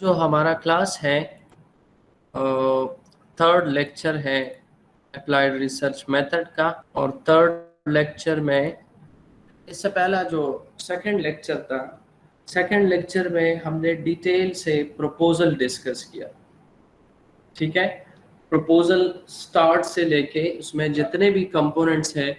जो हमारा क्लास है थर्ड लेक्चर है अप्लाइड रिसर्च मेथड का। और थर्ड लेक्चर में इससे पहला जो सेकंड लेक्चर था, सेकंड लेक्चर में हमने डिटेल से प्रपोजल डिस्कस किया। ठीक है, प्रपोजल स्टार्ट से लेके उसमें जितने भी कंपोनेंट्स हैं,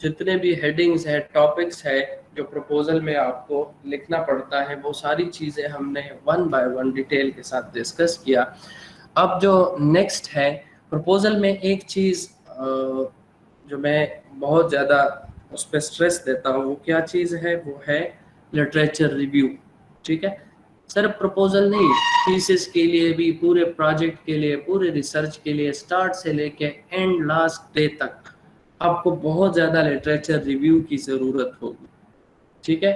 जितने भी हेडिंग्स है, टॉपिक्स है जो प्रपोजल में आपको लिखना पड़ता है, वो सारी चीज़ें हमने वन बाय वन डिटेल के साथ डिस्कस किया। अब जो नेक्स्ट है प्रपोजल में, एक चीज़ जो मैं बहुत ज़्यादा उस पर स्ट्रेस देता हूँ, वो क्या चीज़ है, वो है लिटरेचर रिव्यू। ठीक है, सिर्फ प्रपोजल नहीं, थीसिस के लिए भी, पूरे प्रोजेक्ट के लिए, पूरे रिसर्च के लिए, स्टार्ट से लेके एंड लास्ट डे तक आपको बहुत ज़्यादा लिटरेचर रिव्यू की ज़रूरत होगी। ठीक है,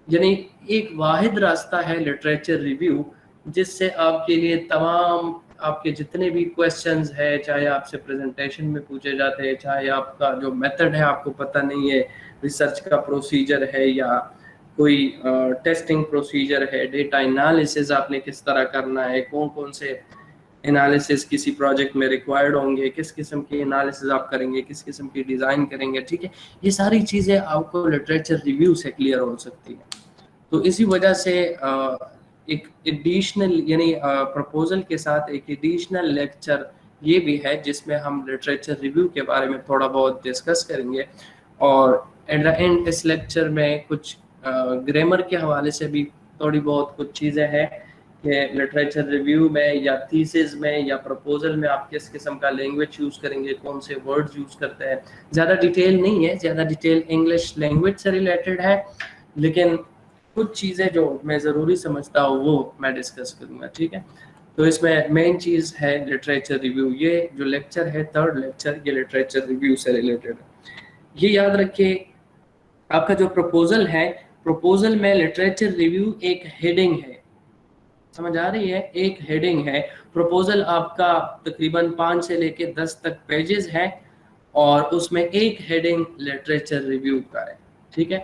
यानी एक वाहिद रास्ता है लिटरेचर रिव्यू जिससे आपके लिए तमाम आपके जितने भी क्वेश्चंस है, चाहे आपसे प्रेजेंटेशन में पूछे जाते हैं, चाहे आपका जो मेथड है आपको पता नहीं है, रिसर्च का प्रोसीजर है या कोई टेस्टिंग प्रोसीजर है, डेटा एनालिसिस आपने किस तरह करना है, कौन कौन से एनालिसिस किसी प्रोजेक्ट में रिक्वायर्ड होंगे, किस किस्म की एनालिसिस आप करेंगे, किस किस्म की डिज़ाइन करेंगे। ठीक है, ये सारी चीज़ें आपको लिटरेचर रिव्यू से क्लियर हो सकती है। तो इसी वजह से एक एडिशनल यानी प्रपोजल के साथ एक एडिशनल लेक्चर ये भी है जिसमें हम लिटरेचर रिव्यू के बारे में थोड़ा बहुत डिस्कस करेंगे। और एट द एंड इस लेक्चर में कुछ ग्रामर के हवाले से भी थोड़ी बहुत कुछ चीज़ें हैं कि लिटरेचर रिव्यू में या थीसिस में या प्रपोजल में आप किस किस्म का लैंग्वेज यूज़ करेंगे, कौन से वर्ड्स यूज़ करते हैं। ज़्यादा डिटेल नहीं है, ज़्यादा डिटेल इंग्लिश लैंग्वेज से रिलेटेड है, लेकिन कुछ चीज़ें जो मैं ज़रूरी समझता हूँ वो मैं डिस्कस करूँगा। ठीक है, तो इसमें मेन चीज़ है लिटरेचर रिव्यू। ये जो लेक्चर है थर्ड लेक्चर, ये लिटरेचर रिव्यू से रिलेटेड है। ये याद रखिए, आपका जो प्रपोजल है, प्रपोजल में लिटरेचर रिव्यू एक हेडिंग है, समझ आ रही है, एक हेडिंग है। प्रपोजल आपका तकरीबन 5 से लेके 10 तक पेजेस है और उसमें एक हेडिंग लिटरेचर रिव्यू का है। ठीक है,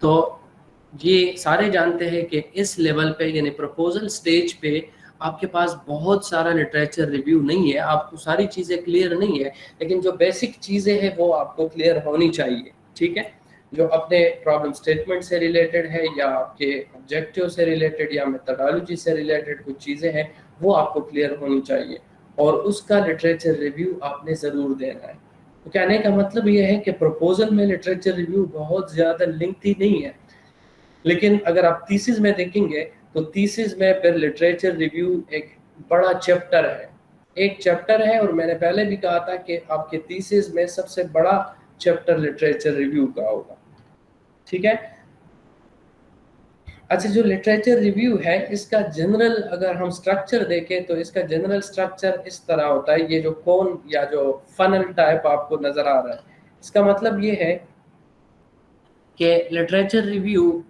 तो ये सारे जानते हैं कि इस लेवल पे यानी प्रपोजल स्टेज पे आपके पास बहुत सारा लिटरेचर रिव्यू नहीं है, आपको सारी चीज़ें क्लियर नहीं है, लेकिन जो बेसिक चीज़ें हैं वो आपको क्लियर होनी चाहिए। ठीक है, जो अपने प्रॉब्लम स्टेटमेंट से रिलेटेड है या आपके ऑब्जेक्टिव से रिलेटेड या मेथडोलॉजी से रिलेटेड कुछ चीज़ें हैं वो आपको क्लियर होनी चाहिए और उसका लिटरेचर रिव्यू आपने ज़रूर देना है। तो कहने का मतलब ये है कि प्रपोजल में लिटरेचर रिव्यू बहुत ज़्यादा लेंथी नहीं है, लेकिन अगर आप थीसिस में देखेंगे तो थीसिस में फिर लिटरेचर रिव्यू एक बड़ा चैप्टर है, एक चैप्टर है। और मैंने पहले भी कहा था कि आपके थीसिस में सबसे बड़ा चैप्टर लिटरेचर रिव्यू का होगा। ठीक है, अच्छा, जो लिटरेचर रिव्यू है इसका जनरल अगर हम स्ट्रक्चर देखें तो इसका जनरल स्ट्रक्चर इस तरह होता है। ये जो कोन या जो फनल टाइप आपको नजर आ रहा है, इसका मतलब ये है कि लिटरेचर रिव्यू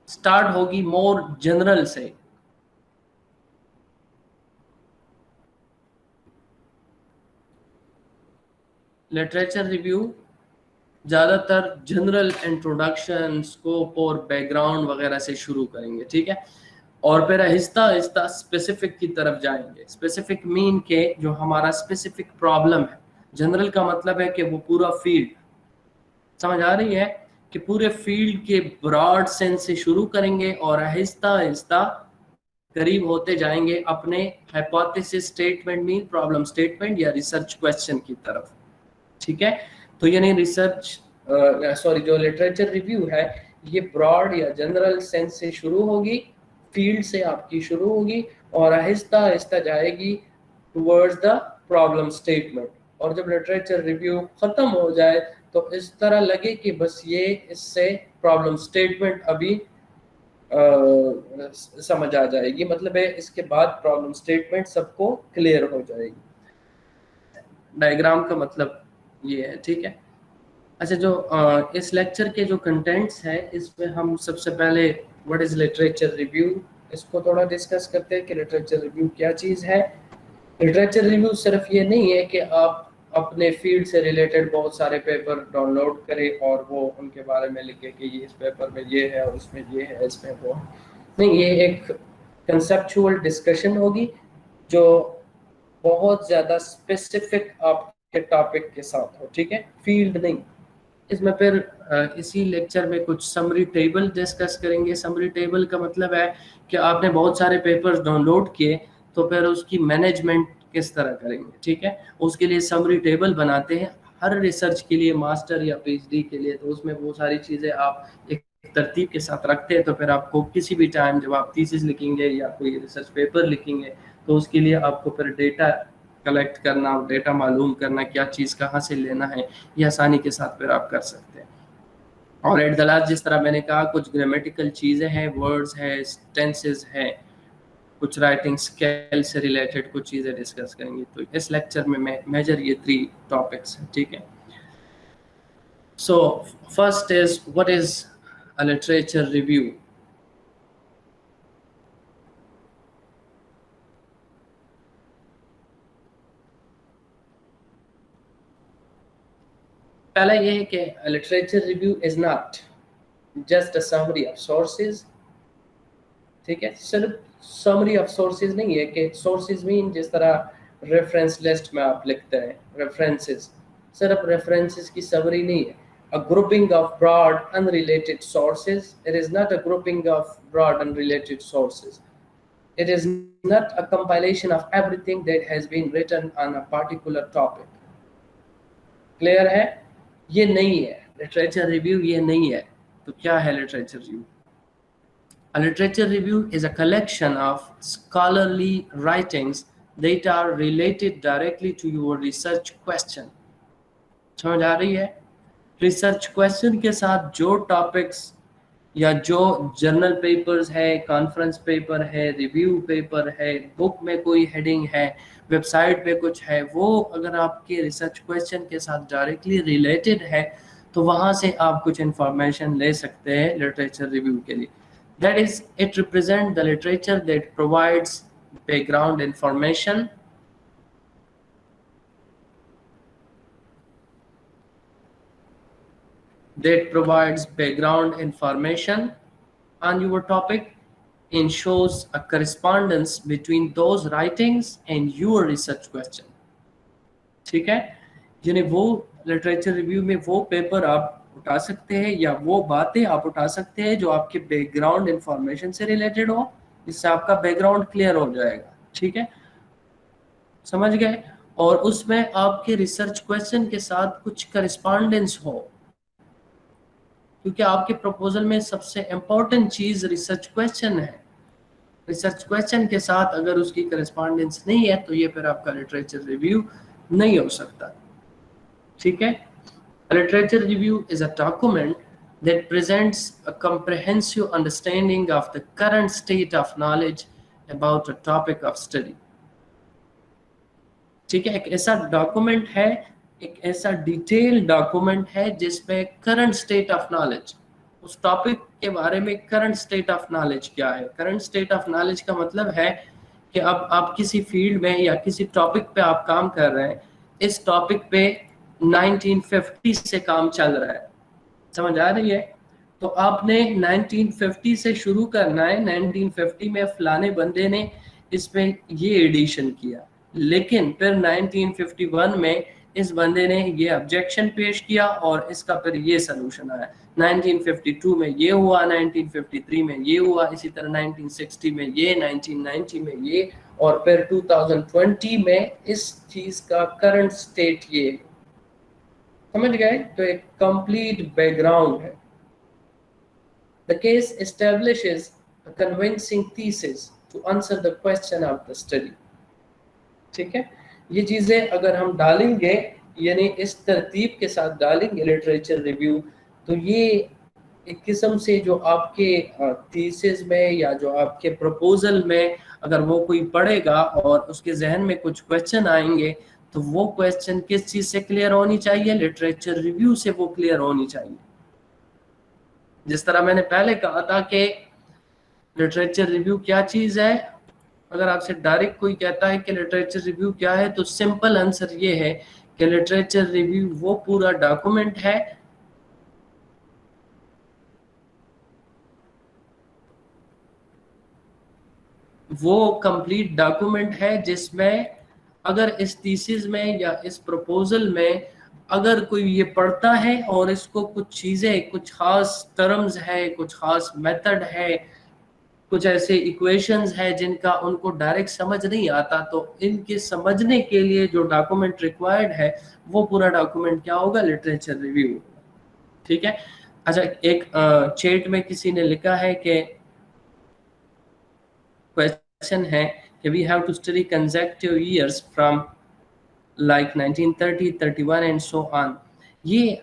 स्टार्ट होगी मोर जनरल से। लिटरेचर रिव्यू ज़्यादातर जनरल इंट्रोडक्शन, स्कोप और बैकग्राउंड वगैरह से शुरू करेंगे। ठीक है, और फिर आहिस्ता आहिस्ता स्पेसिफिक की तरफ जाएंगे। स्पेसिफिक मीन के जो हमारा स्पेसिफिक प्रॉब्लम है, जनरल का मतलब है कि वो पूरा फील्ड, समझ आ रही है, कि पूरे फील्ड के ब्रॉड सेंस से शुरू करेंगे और आहिस्ता आहिस्ता करीब होते जाएंगे अपने hypothesis statement mean problem statement या रिसर्च क्वेश्चन की तरफ। ठीक है, तो यानी जो लिटरेचर रिव्यू है ये ब्रॉड या जनरल सेंस से शुरू होगी, फील्ड से आपकी शुरू होगी और आहिस्ता आहिस्ता जाएगी टुवर्ड्स द प्रॉब्लम स्टेटमेंट। और जब लिटरेचर रिव्यू खत्म हो जाए तो इस तरह लगे कि बस ये इससे प्रॉब्लम स्टेटमेंट अभी समझ आ जाएगी, मतलब है इसके बाद प्रॉब्लम स्टेटमेंट सबको क्लियर हो जाएगी। डायग्राम का मतलब ये है। ठीक है, अच्छा, जो इस लेक्चर के जो कंटेंट्स है इसमें हम सबसे पहले व्हाट इज लिटरेचर रिव्यू इसको थोड़ा डिस्कस करते हैं कि लिटरेचर रिव्यू क्या चीज़ है। लिटरेचर रिव्यू सिर्फ ये नहीं है कि आप अपने फील्ड से रिलेटेड बहुत सारे पेपर डाउनलोड करें और वो उनके बारे में लिखें कि ये इस पेपर में ये है और इसमें ये है, इसमें वो है। नहीं, ये एक कंसेप्चुअल डिस्कशन होगी जो बहुत ज़्यादा स्पेसिफिक आपके टॉपिक के साथ हो, ठीक है, फील्ड नहीं। इसमें फिर इसी लेक्चर में कुछ समरी टेबल डिस्कस करेंगे। समरी टेबल का मतलब है कि आपने बहुत सारे पेपर्स डाउनलोड किए तो फिर उसकी मैनेजमेंट किस तरह करेंगे, ठीक है, उसके लिए समरी टेबल बनाते हैं हर रिसर्च के लिए, मास्टर या पीएचडी के लिए। तो उसमें वो सारी चीज़ें आप एक तरतीब के साथ रखते हैं, तो फिर आपको किसी भी टाइम जब आप थीसिस लिखेंगे या कोई रिसर्च पेपर लिखेंगे तो उसके लिए आपको फिर डेटा कलेक्ट करना, डेटा मालूम करना, क्या चीज़ कहाँ से लेना है, ये आसानी के साथ फिर आप कर सकते हैं। और एट द लास्ट, जिस तरह मैंने कहा, कुछ ग्रामेटिकल चीज़ें हैं, वर्ड्स है, टेंसेस है, कुछ राइटिंग स्केल से रिलेटेड कुछ चीज़ें डिस्कस करेंगे। तो इस लेक्चर में मेजर ये 3 टॉपिक्स हैं, ठीक है। So first is what is a literature review. पहला ये है कि literature review is not just a summary of sources, ठीक है, सिर्फ समरी ऑफ सोर्सेज नहीं है कि सोर्सेज मीन जिस तरह रेफरेंस लिस्ट में आप लिखते हैं रेफरेंसेस, सिर्फ रेफरेंसेस की समरी नहीं है। A grouping of broad unrelated sources. It is not a grouping of broad unrelated sources. It is not a compilation of everything that has been written on a particular topic. Clear है? ये नहीं है literature review, ये नहीं है। तो क्या है literature review? A literature review is a collection of scholarly writings that are related directly to your research question. समझ आ रही है? रिसर्च क्वेश्चन के साथ जो टॉपिक्स या जो जर्नल पेपर्स है, कॉन्फ्रेंस पेपर है, रिव्यू पेपर है, बुक में कोई हेडिंग है, वेबसाइट पे कुछ है, वो अगर आपके रिसर्च क्वेश्चन के साथ डायरेक्टली रिलेटेड है तो वहाँ से आप कुछ इंफॉर्मेशन ले सकते हैं लिटरेचर रिव्यू के लिए। That is, it represents the literature that provides background information, on your topic, and shows a correspondence between those writings and your research question. ठीक है, यानी वो लिटरेचर रिव्यू में वो पेपर आप उठा सकते हैं या वो बातें आप उठा सकते हैं जो आपके बैकग्राउंड इंफॉर्मेशन से रिलेटेड हो, जिससे आपका बैकग्राउंड क्लियर हो जाएगा, ठीक है, समझ गए। और उसमें आपके रिसर्च क्वेश्चन के साथ कुछ करस्पॉन्डेंस हो, क्योंकि आपके प्रपोजल में सबसे इंपॉर्टेंट चीज रिसर्च क्वेश्चन है। रिसर्च क्वेश्चन के साथ अगर उसकी करस्पॉन्डेंस नहीं है तो ये फिर आपका लिटरेचर रिव्यू नहीं हो सकता, ठीक है। Literature review is a document that presents a comprehensive understanding of the current state of knowledge about a topic of study. ठीक है, एक ऐसा डॉक्यूमेंट है, एक ऐसा डिटेल डॉक्यूमेंट है जिसमें करंट स्टेट ऑफ नॉलेज, उस टॉपिक के बारे में करंट स्टेट ऑफ नॉलेज क्या है। करंट स्टेट ऑफ नॉलेज का मतलब है कि अब आप किसी फील्ड में या किसी टॉपिक पे आप काम कर रहे हैं, इस टॉपिक पे 1950 से काम चल रहा है, समझ आ रही है। तो आपने 1950 से शुरू करना है, 1950 में फलाने बंदे ने इसमें ये एडिशन किया, लेकिन फिर 1951 में इस बंदे ने ये ऑब्जेक्शन पेश किया और इसका फिर ये सलूशन आया। 1952 में ये हुआ, 1953 में ये हुआ, इसी तरह 1960 में ये, 1990 में ये, और फिर 2020 में इस चीज का करंट स्टेट ये। समझ गए? तो एक कंप्लीट बैकग्राउंड है। The case establishes a convincing thesis to answer the question of the study. ठीक है, ये चीजें अगर हम डालेंगे, यानी इस तरतीब के साथ डालेंगे लिटरेचर रिव्यू, तो ये एक किस्म से जो आपके थीसिस में या जो आपके प्रपोजल में अगर वो कोई पढ़ेगा और उसके जहन में कुछ क्वेश्चन आएंगे तो वो क्वेश्चन किस चीज से क्लियर होनी चाहिए? लिटरेचर रिव्यू से वो क्लियर होनी चाहिए। जिस तरह मैंने पहले कहा था कि लिटरेचर रिव्यू क्या चीज है, अगर आपसे डायरेक्ट कोई कहता है कि लिटरेचर रिव्यू क्या है तो सिंपल आंसर ये है कि लिटरेचर रिव्यू वो पूरा डॉक्यूमेंट है, वो कंप्लीट डॉक्यूमेंट है जिसमें अगर इस थीसिस में या इस प्रपोजल में अगर कोई ये पढ़ता है और इसको कुछ चीज़ें, कुछ खास टर्म्स है, कुछ खास मेथड है, कुछ ऐसे इक्वेशंस है जिनका उनको डायरेक्ट समझ नहीं आता, तो इनके समझने के लिए जो डॉक्यूमेंट रिक्वायर्ड है वो पूरा डॉक्यूमेंट क्या होगा, लिटरेचर रिव्यू। ठीक है। अच्छा, एक चैट में किसी ने लिखा है कि क्वेश्चन है कि we have to study consecutive years from like 1930, 31 and so on. ये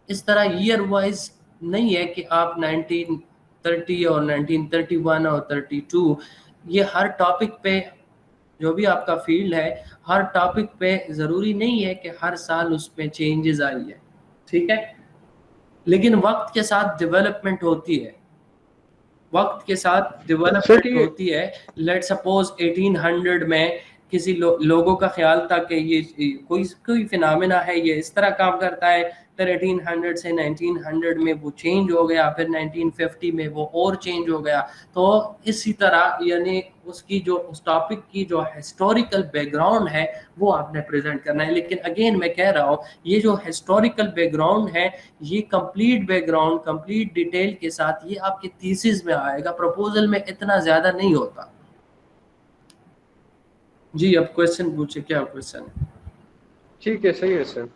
इस तरह ईयर वाइज नहीं है कि आप 1930 और 1931 और 32, ये हर टॉपिक पे, जो भी आपका फील्ड है, हर टॉपिक पे ज़रूरी नहीं है कि हर साल उसमें चेंजेस आई है। ठीक है, लेकिन वक्त के साथ डेवलपमेंट होती है, वक्त के साथ डेवलपमेंट होती है। लेट सपोज 1800 में किसी लोगों का ख्याल था कि ये कोई फिनोमेना है, ये इस तरह काम करता है, फिर 1800 से 1900 में वो चेंज हो गया, फिर 1950 में वो और चेंज हो गया। तो इसी तरह यानी उसकी जो उस टॉपिक की जो हिस्टोरिकल बैकग्राउंड है वो आपने प्रेजेंट करना है। लेकिन अगेन मैं कह रहा हूँ, ये जो हिस्टोरिकल बैकग्राउंड है, ये कंप्लीट बैकग्राउंड कंप्लीट डिटेल के साथ ये आपके थीसिस में आएगा, प्रपोजल में इतना ज्यादा नहीं होता। जी, अब क्वेश्चन पूछे, क्या क्वेश्चन है? ठीक है, सही है सर।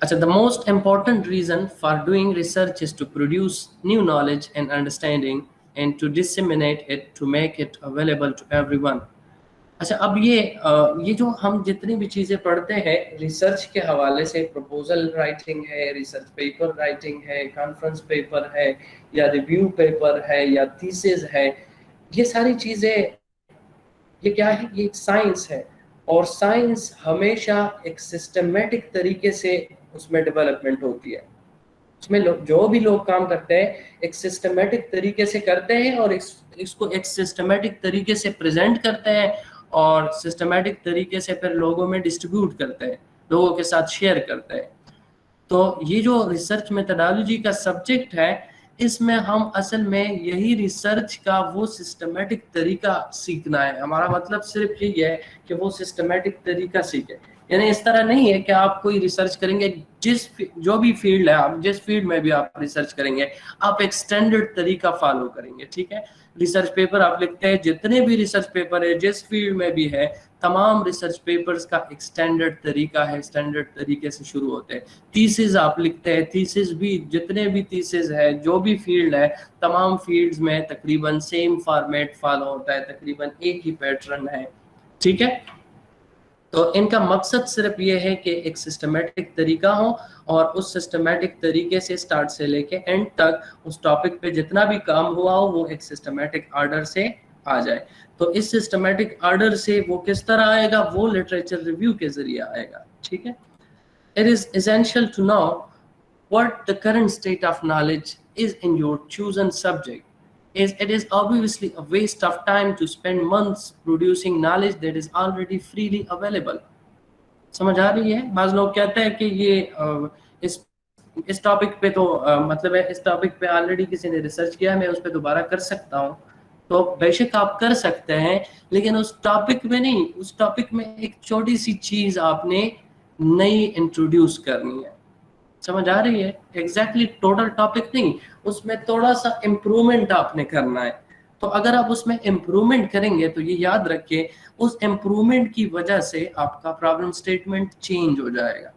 अच्छा, the most important reason for doing research is to produce new knowledge and understanding and to disseminate it to make it available to everyone. अच्छा, अब ये जो हम जितनी भी चीज़ें पढ़ते हैं रिसर्च के हवाले से, प्रपोजल राइटिंग है, रिसर्च पेपर राइटिंग है, कॉन्फ्रेंस पेपर है, या रिव्यू पेपर है, या थीसिस है, ये सारी चीज़ें ये क्या है, ये एक साइंस है। और साइंस हमेशा एक सिस्टमेटिक तरीके से उसमें डेवलपमेंट होती है। उसमें जो भी लोग काम करते हैं एक सिस्टमेटिक तरीके से करते हैं और इसको एक सिस्टमेटिक तरीके से प्रेजेंट करते हैं और सिस्टमेटिक तरीके से फिर लोगों में डिस्ट्रीब्यूट करते हैं, लोगों के साथ शेयर करते हैं। तो ये जो रिसर्च मेथोडोलॉजी का सब्जेक्ट है, इसमें हम असल में यही रिसर्च का वो सिस्टमेटिक तरीका सीखना है। हमारा मतलब सिर्फ यही है कि वो सिस्टमेटिक तरीका सीखे। यानी इस तरह नहीं है कि आप कोई रिसर्च करेंगे, जो भी फील्ड है, आप जिस फील्ड में भी आप रिसर्च करेंगे, आप एक स्टैंडर्ड तरीका फॉलो करेंगे। ठीक है, रिसर्च पेपर आप लिखते हैं, जितने भी रिसर्च पेपर है जिस फील्ड में भी है, तमाम रिसर्च पेपर्स का एक स्टैंडर्ड तरीका है, स्टैंडर्ड तरीके से शुरू होते हैं। थीसिस आप लिखते हैं, थीसिस भी जितने भी थीसिस है, जो भी फील्ड है, तमाम फील्ड्स में तकरीबन सेम फॉर्मेट फॉलो होता है, तकरीबन एक ही पैटर्न है। ठीक है, तो इनका मकसद सिर्फ ये है कि एक सिस्टमेटिक तरीका हो और उस सिस्टमेटिक तरीके से स्टार्ट से लेके एंड तक उस टॉपिक पे जितना भी काम हुआ हो वो एक सिस्टमेटिक ऑर्डर से आ जाए। तो इस सिस्टमेटिक ऑर्डर से वो किस तरह आएगा, वो लिटरेचर रिव्यू के जरिए आएगा। ठीक है, it is essential to know what the current state of knowledge is in your chosen subject. It is obviously a waste of time to spend months producing knowledge that is already freely available. समझ आ रही है? बाज़ लोग कहते हैं कि ये इस टॉपिक पे तो मतलब है, इस टॉपिक पे ऑलरेडी किसी ने रिसर्च किया है, मैं उस पर दोबारा कर सकता हूँ। तो बेशक आप कर सकते हैं, लेकिन उस टॉपिक में नहीं, उस टॉपिक में एक छोटी सी चीज़ आपने नई इंट्रोड्यूस करनी है। समझ आ रही है? एग्जैक्टली टोटल टॉपिक नहीं, उसमें थोड़ा सा इम्प्रूवमेंट आपने करना है। तो अगर आप उसमें इम्प्रूवमेंट करेंगे तो ये याद रखिए, उस इम्प्रूवमेंट की वजह से आपका प्रॉब्लम स्टेटमेंट चेंज हो जाएगा।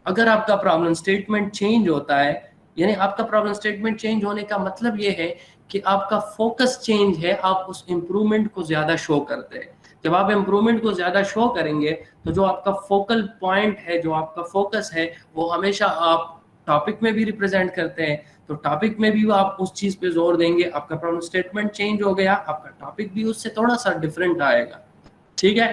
अगर आपका प्रॉब्लम स्टेटमेंट चेंज होता है, यानी आपका प्रॉब्लम स्टेटमेंट चेंज होने का मतलब ये है कि आपका फोकस चेंज है, आप उस इम्प्रूवमेंट को ज्यादा शो करते हैं। जब आप इम्प्रूवमेंट को ज्यादा शो करेंगे तो जो आपका फोकल पॉइंट है, जो आपका फोकस है, वो हमेशा आप टॉपिक में भी रिप्रेजेंट करते हैं। तो टॉपिक में भी आप उस चीज पे जोर देंगे, आपका प्रॉब्लम स्टेटमेंट चेंज हो गया, आपका टॉपिक भी उससे थोड़ा सा डिफरेंट आएगा। ठीक है,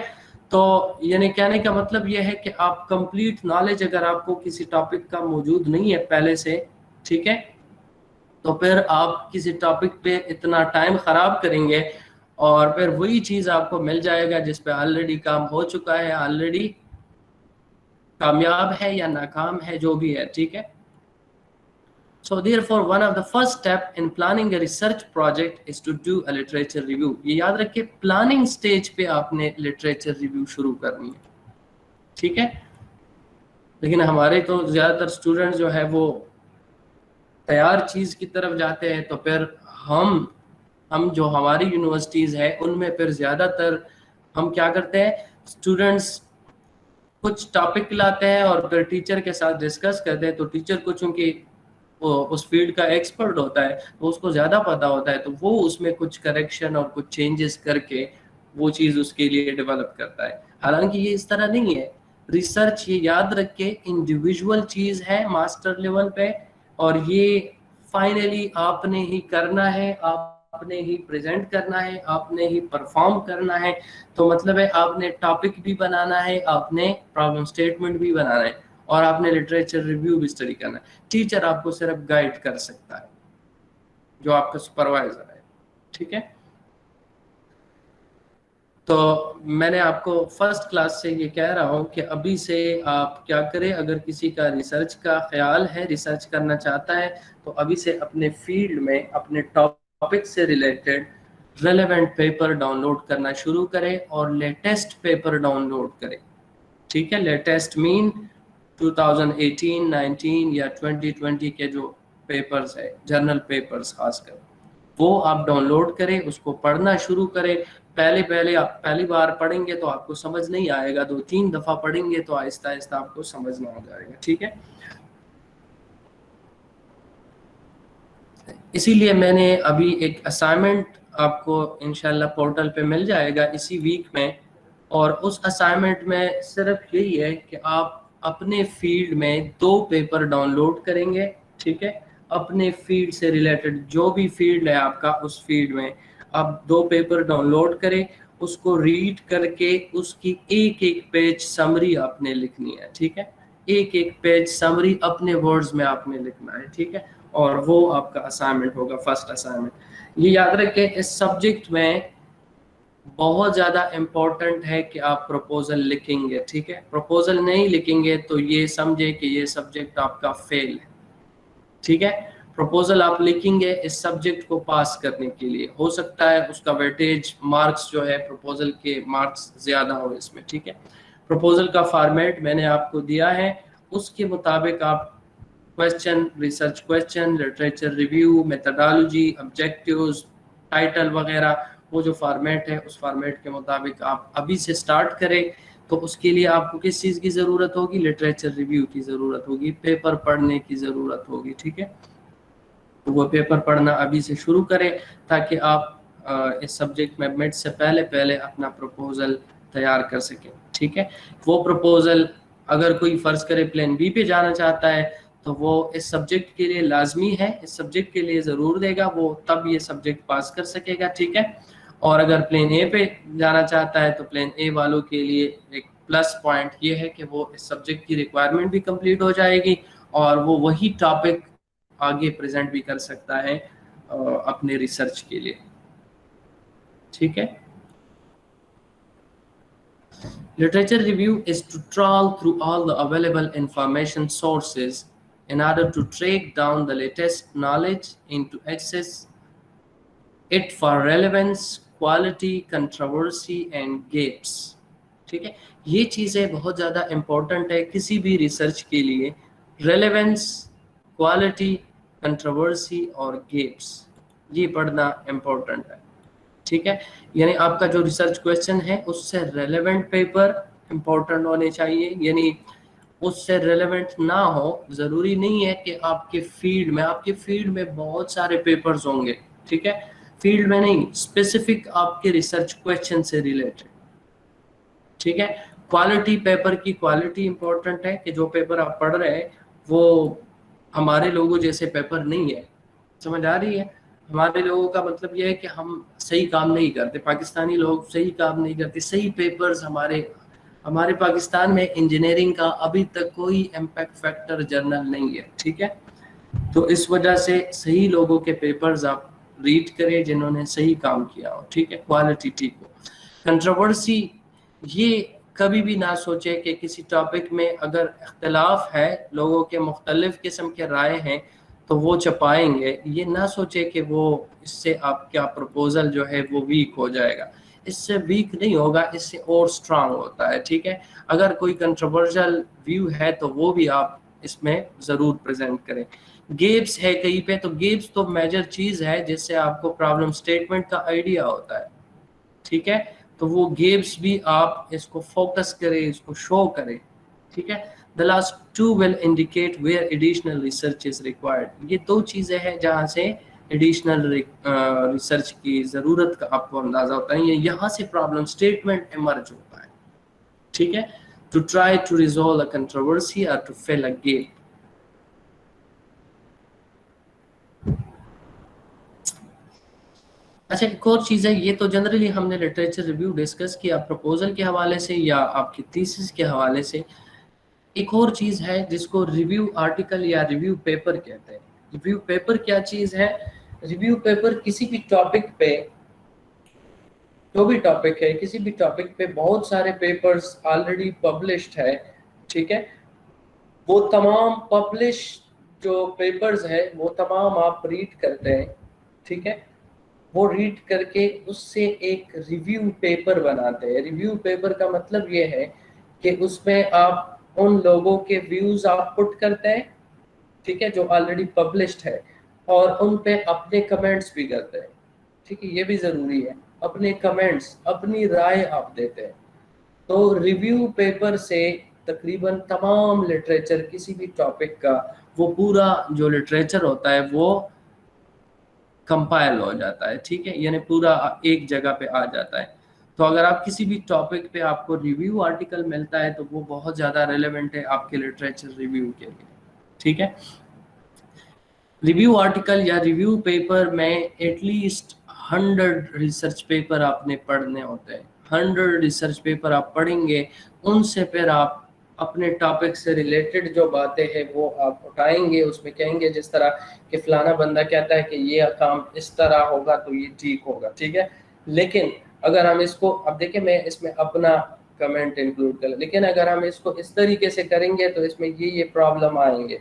तो यानी कहने का मतलब यह है कि आप कंप्लीट नॉलेज अगर आपको किसी टॉपिक का मौजूद नहीं है पहले से, ठीक है, तो फिर आप किसी टॉपिक पे इतना टाइम खराब करेंगे और फिर वही चीज आपको मिल जाएगा जिस पे ऑलरेडी काम हो चुका है, ऑलरेडी कामयाब है या नाकाम है, जो भी है। ठीक है, So therefore one of the first step in planning a research project is to do a literature review. ये याद रखिए, प्लानिंग स्टेज पे आपने लिटरेचर रिव्यू शुरू करनी है, ठीक है। लेकिन हमारे तो ज़्यादातर स्टूडेंट्स जो है वो तैयार चीज़ की तरफ जाते हैं, तो फिर हम जो हमारी यूनिवर्सिटीज़ है उनमें फिर ज़्यादातर हम क्या करते हैं, स्टूडेंट्स कुछ टॉपिक लाते हैं और फिर टीचर के साथ डिस्कस करते हैं। तो टीचर को चूँकि वो उस फील्ड का एक्सपर्ट होता है तो उसको ज़्यादा पता होता है, तो वो उसमें कुछ करेक्शन और कुछ चेंजेस करके वो चीज़ उसके लिए डेवलप करता है। हालांकि ये इस तरह नहीं है, रिसर्च ये याद रख के इंडिविजुअल चीज़ है मास्टर लेवल पे, और ये फाइनली आपने ही करना है, आपने ही प्रेजेंट करना है, आपने ही परफॉर्म करना है। तो मतलब है आपने टॉपिक भी बनाना है, आपने प्रॉब्लम स्टेटमेंट भी बनाना है, और आपने लिटरेचर रिव्यू भी स्टडी करना है। टीचर आपको सिर्फ गाइड कर सकता है, जो आपका सुपरवाइजर है, ठीक है। तो मैंने आपको फर्स्ट क्लास से ये कह रहा हूँ कि अभी से आप क्या करें, अगर किसी का रिसर्च का ख्याल है, रिसर्च करना चाहता है, तो अभी से अपने फील्ड में अपने टॉपिक से रिलेटेड रेलेवेंट पेपर डाउनलोड करना शुरू करें और लेटेस्ट पेपर डाउनलोड करें, ठीक है। लेटेस्ट मीन 2018, 19 या 2020 के जो पेपर्स है, जर्नल पेपर्स खासकर, वो आप डाउनलोड करें, उसको पढ़ना शुरू करें। पहले आप पहली बार पढ़ेंगे तो आपको समझ नहीं आएगा, 2-3 दफ़ा पढ़ेंगे तो आहिस्ता आहिस्ता आपको समझ में आ जाएगा, ठीक है। इसीलिए मैंने अभी एक असाइनमेंट आपको इंशाल्लाह पोर्टल पे मिल जाएगा इसी वीक में, और उस असाइनमेंट में सिर्फ यही है कि आप अपने फील्ड में 2 पेपर डाउनलोड करेंगे, ठीक है। अपने फील्ड से रिलेटेड जो भी फील्ड है आपका, उस फील्ड में आप 2 पेपर डाउनलोड करें, उसको रीड करके उसकी एक पेज समरी आपने लिखनी है, ठीक है। एक पेज समरी अपने वर्ड्स में आपने लिखना है, ठीक है। और वो आपका असाइनमेंट होगा, फर्स्ट असाइनमेंट। ये याद रखें, इस सब्जेक्ट में बहुत ज़्यादा इम्पोर्टेंट है कि आप प्रपोजल लिखेंगे, ठीक है। प्रपोजल नहीं लिखेंगे तो ये समझे कि ये सब्जेक्ट आपका फेल है, ठीक है। प्रपोजल आप लिखेंगे इस सब्जेक्ट को पास करने के लिए, हो सकता है उसका वेटेज मार्क्स जो है प्रपोजल के मार्क्स ज़्यादा हो इसमें, ठीक है। प्रपोजल का फॉर्मेट मैंने आपको दिया है, उसके मुताबिक आप question, research question, literature review, methodology, objectives, title वगैरह, वो जो फॉर्मेट है उस फॉर्मेट के मुताबिक आप अभी से स्टार्ट करें। तो उसके लिए आपको किस चीज़ की ज़रूरत होगी, लिटरेचर रिव्यू की ज़रूरत होगी, पेपर पढ़ने की ज़रूरत होगी, ठीक है। तो वो पेपर पढ़ना अभी से शुरू करें ताकि आप इस सब्जेक्ट में मिड से पहले अपना प्रपोजल तैयार कर सकें, ठीक है। वो प्रपोजल अगर कोई फ़र्ज़ करे प्लान बी पे जाना चाहता है तो वो इस सब्जेक्ट के लिए लाजमी है, इस सब्जेक्ट के लिए ज़रूर देगा, वो तब ये सब्जेक्ट पास कर सकेगा, ठीक है। और अगर प्लेन ए पे जाना चाहता है तो प्लेन ए वालों के लिए एक प्लस पॉइंट ये है कि वो इस सब्जेक्ट की रिक्वायरमेंट भी कंप्लीट हो जाएगी और वो वही टॉपिक आगे प्रेजेंट भी कर सकता है अपने रिसर्च के लिए, ठीक है। Literature review is to trawl through all the available information sources in order to track down the latest knowledge and to access it for relevance, quality, controversy and gaps, ठीक है। ये चीज़ें बहुत ज़्यादा इम्पोर्टेंट है किसी भी रिसर्च के लिए, रेलेवेंस, क्वालिटी, कंट्रोवर्सी और गेप्स, ये पढ़ना इम्पोर्टेंट है, ठीक है। यानी आपका जो रिसर्च क्वेश्चन है उससे रेलेवेंट पेपर इम्पोर्टेंट होने चाहिए, यानी उससे रेलेवेंट ना हो, ज़रूरी नहीं है कि आपके फील्ड में बहुत सारे पेपर्स होंगे, ठीक है। फील्ड में नहीं, स्पेसिफिक आपके रिसर्च क्वेश्चन से रिलेटेड, ठीक है। क्वालिटी, पेपर की क्वालिटी इंपॉर्टेंट है कि जो पेपर आप पढ़ रहे हैं वो हमारे लोगों जैसे पेपर नहीं है, समझ आ रही है। हमारे लोगों का मतलब ये है कि हम सही काम नहीं करते, पाकिस्तानी लोग सही काम नहीं करते, सही पेपर्स हमारे पाकिस्तान में इंजीनियरिंग का अभी तक कोई इम्पैक्ट फैक्टर जर्नल नहीं है, ठीक है। तो इस वजह से सही लोगों के पेपर्स आप रीड करें जिन्होंने सही काम किया हो, ठीक है, क्वालिटी ठीक हो। कंट्रोवर्सी, ये कभी भी ना सोचे कि किसी टॉपिक में अगर इख्तलाफ है, लोगों के मुख्तलिफ किस्म के राय हैं, तो वो छपाएंगे, ये ना सोचे कि वो इससे आपका प्रपोजल जो है वो वीक हो जाएगा। इससे वीक नहीं होगा, इससे और स्ट्रांग होता है। ठीक है, अगर कोई कंट्रोवर्शियल व्यू है तो वो भी आप इसमें ज़रूर प्रेजेंट करें। गेप्स है कहीं पे, तो गेप्स तो मेजर चीज़ है जिससे आपको प्रॉब्लम स्टेटमेंट का आइडिया होता है। ठीक है, तो वो गेप्स भी आप इसको फोकस करें, इसको शो करें। ठीक है, the last two will indicate where additional research is required. ये दो चीज़ें हैं जहाँ से एडिशनल रिसर्च की ज़रूरत का आपको अंदाज़ा होता है। ये यहाँ से प्रॉब्लम स्टेटमेंट इमर्ज होता है। ठीक है, to try to resolve a controversy और टू फिल अ गेप। अच्छा, एक और चीज़ है, ये तो जनरली हमने लिटरेचर रिव्यू डिस्कस किया प्रपोजल के हवाले से या आपकी थीसिस के हवाले से। एक और चीज़ है जिसको रिव्यू आर्टिकल या रिव्यू पेपर कहते हैं। रिव्यू पेपर क्या चीज़ है? रिव्यू पेपर किसी भी टॉपिक पे, जो भी टॉपिक है, किसी भी टॉपिक पे बहुत सारे पेपर्स ऑलरेडी पब्लिश्ड है। ठीक है, वो तमाम पब्लिश जो पेपर्स है वो तमाम आप रीड करते हैं। ठीक है, वो रीड करके उससे एक रिव्यू पेपर बनाते हैं। रिव्यू पेपर का मतलब ये है कि उसमें आप उन लोगों के व्यूज आप पुट करते हैं, ठीक है, जो ऑलरेडी पब्लिश्ड है, और उन पे अपने कमेंट्स भी करते हैं। ठीक है, ये भी ज़रूरी है, अपने कमेंट्स, अपनी राय आप देते हैं। तो रिव्यू पेपर से तकरीबन तमाम लिटरेचर, किसी भी टॉपिक का वो पूरा जो लिटरेचर होता है वो कंपाइल हो जाता है। ठीक है, यानी पूरा एक जगह पे आ जाता है। तो अगर आप किसी भी टॉपिक पे आपको रिव्यू आर्टिकल मिलता है तो वो बहुत ज़्यादा रेलेवेंट है आपके लिटरेचर रिव्यू के लिए। ठीक है, रिव्यू आर्टिकल या रिव्यू पेपर में एटलीस्ट 100 रिसर्च पेपर आपने पढ़ने होते हैं। 100 रिसर्च पेपर आप पढ़ेंगे, उनसे फिर आप अपने टॉपिक से रिलेटेड जो बातें हैं वो आप उठाएंगे, उसमें कहेंगे जिस तरह कि फलाना बंदा कहता है कि ये काम इस तरह होगा तो ये ठीक होगा। ठीक है, लेकिन अगर हम इसको, अब देखिए मैं इसमें अपना कमेंट इंक्लूड कर, लेकिन अगर हम इसको इस तरीके से करेंगे तो इसमें ये प्रॉब्लम आएंगे।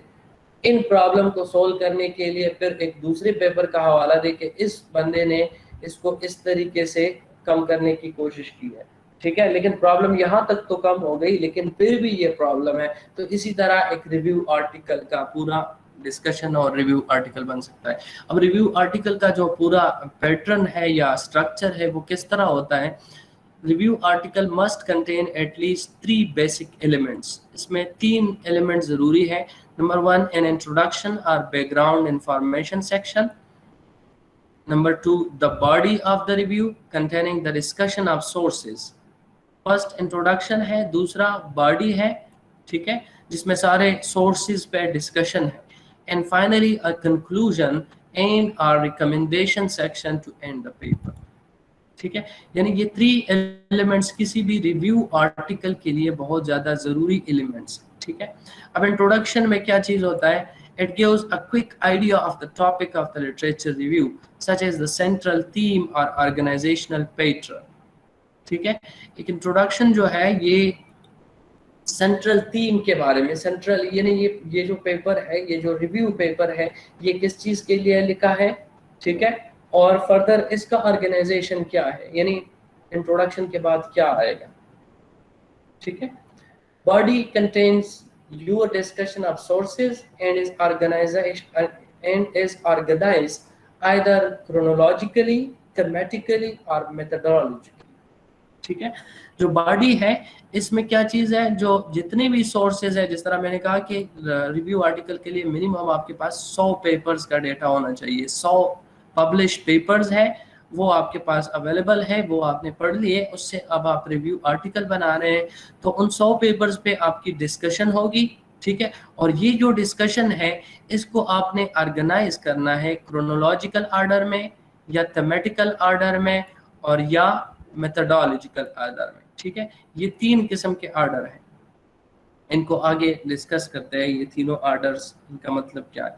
इन प्रॉब्लम को सोल्व करने के लिए फिर एक दूसरे पेपर का हवाला देके इस बंदे ने इसको इस तरीके से कम करने की कोशिश की है। ठीक है, लेकिन प्रॉब्लम यहाँ तक तो कम हो गई, लेकिन फिर भी ये प्रॉब्लम है। तो इसी तरह एक रिव्यू आर्टिकल का पूरा डिस्कशन और रिव्यू आर्टिकल बन सकता है। अब रिव्यू आर्टिकल का जो पूरा पैटर्न है या स्ट्रक्चर है वो किस तरह होता है? Review article must contain at least 3 basic elements. इसमें 3 एलिमेंट जरूरी है। Number 1, an introduction or background information section. Number 2, the body of the review containing the discussion of sources. First introduction है, दूसरा body है, ठीक है, जिसमें सारे sources पे discussion है, and finally a conclusion and a recommendation section to end the paper. ठीक है, यानी ये 3 एलिमेंट्स किसी भी रिव्यू आर्टिकल के लिए बहुत ज़्यादा ज़रूरी एलिमेंट्स। ठीक है, अब इंट्रोडक्शन में क्या चीज़ होता है? It gives a quick idea of the topic of the literature review such as the central theme और ऑर्गेनाइजेशनल पैटर्न। ठीक है, एक इंट्रोडक्शन जो है ये सेंट्रल थीम के बारे में, सेंट्रल यानी ये जो पेपर है, ये जो रिव्यू पेपर है, ये किस चीज़ के लिए लिखा है। ठीक है, और फर्दर इसका ऑर्गेनाइजेशन क्या है, यानी इंट्रोडक्शन के बाद क्या आएगा। ठीक है, body contains your discussion of sources and is organization and is organized either chronologically, thematically और मेथोडोलॉजिकली। ठीक है, जो बॉडी है इसमें क्या चीज़ है, जो जितने भी सोर्सेज है, जिस तरह मैंने कहा कि रिव्यू आर्टिकल के लिए मिनिमम आपके पास 100 पेपर्स का डेटा होना चाहिए। 100 पब्लिश पेपर्स है वो आपके पास अवेलेबल है, वो आपने पढ़ लिए, उससे अब आप रिव्यू आर्टिकल बना रहे हैं। तो उन 100 पेपर्स पे आपकी डिस्कशन होगी। ठीक है, और ये जो डिस्कशन है इसको आपने ऑर्गेनाइज करना है क्रोनोलॉजिकल ऑर्डर में या थेमेटिकल ऑर्डर में और या मेथोडोलॉजिकल ऑर्डर में। ठीक है, ये 3 किस्म के ऑर्डर हैं, इनको आगे डिस्कस करते हैं। ये तीनों ऑर्डर्स, इनका मतलब क्या है।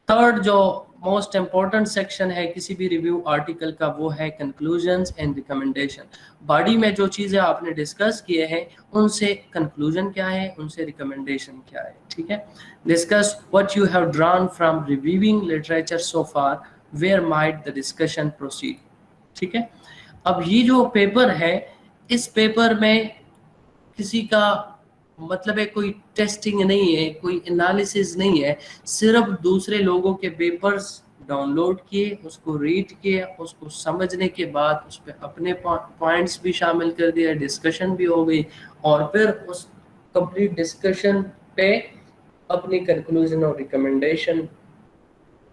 थर्ड जो मोस्ट इम्पॉर्टेंट सेक्शन है किसी भी रिव्यू आर्टिकल का वो है कंक्लूजन्स एंड रिकमेंडेशन। बॉडी में जो चीज़ें आपने डिस्कस किए हैं उनसे कंक्लूजन क्या है, उनसे रिकमेंडेशन क्या है, ठीक है। Discuss what you have drawn from reviewing literature so far, where might the discussion proceed, ठीक है। अब ये जो पेपर है, इस पेपर में किसी का मतलब है कोई टेस्टिंग नहीं है, कोई एनालिसिस नहीं है, सिर्फ दूसरे लोगों के पेपर्स डाउनलोड किए, उसको रीड किए, उसको समझने के बाद उस पर अपने पॉइंट्स भी शामिल कर दिया, डिस्कशन भी हो गई, और फिर उस कंप्लीट डिस्कशन पे अपनी कंक्लूजन और रिकमेंडेशन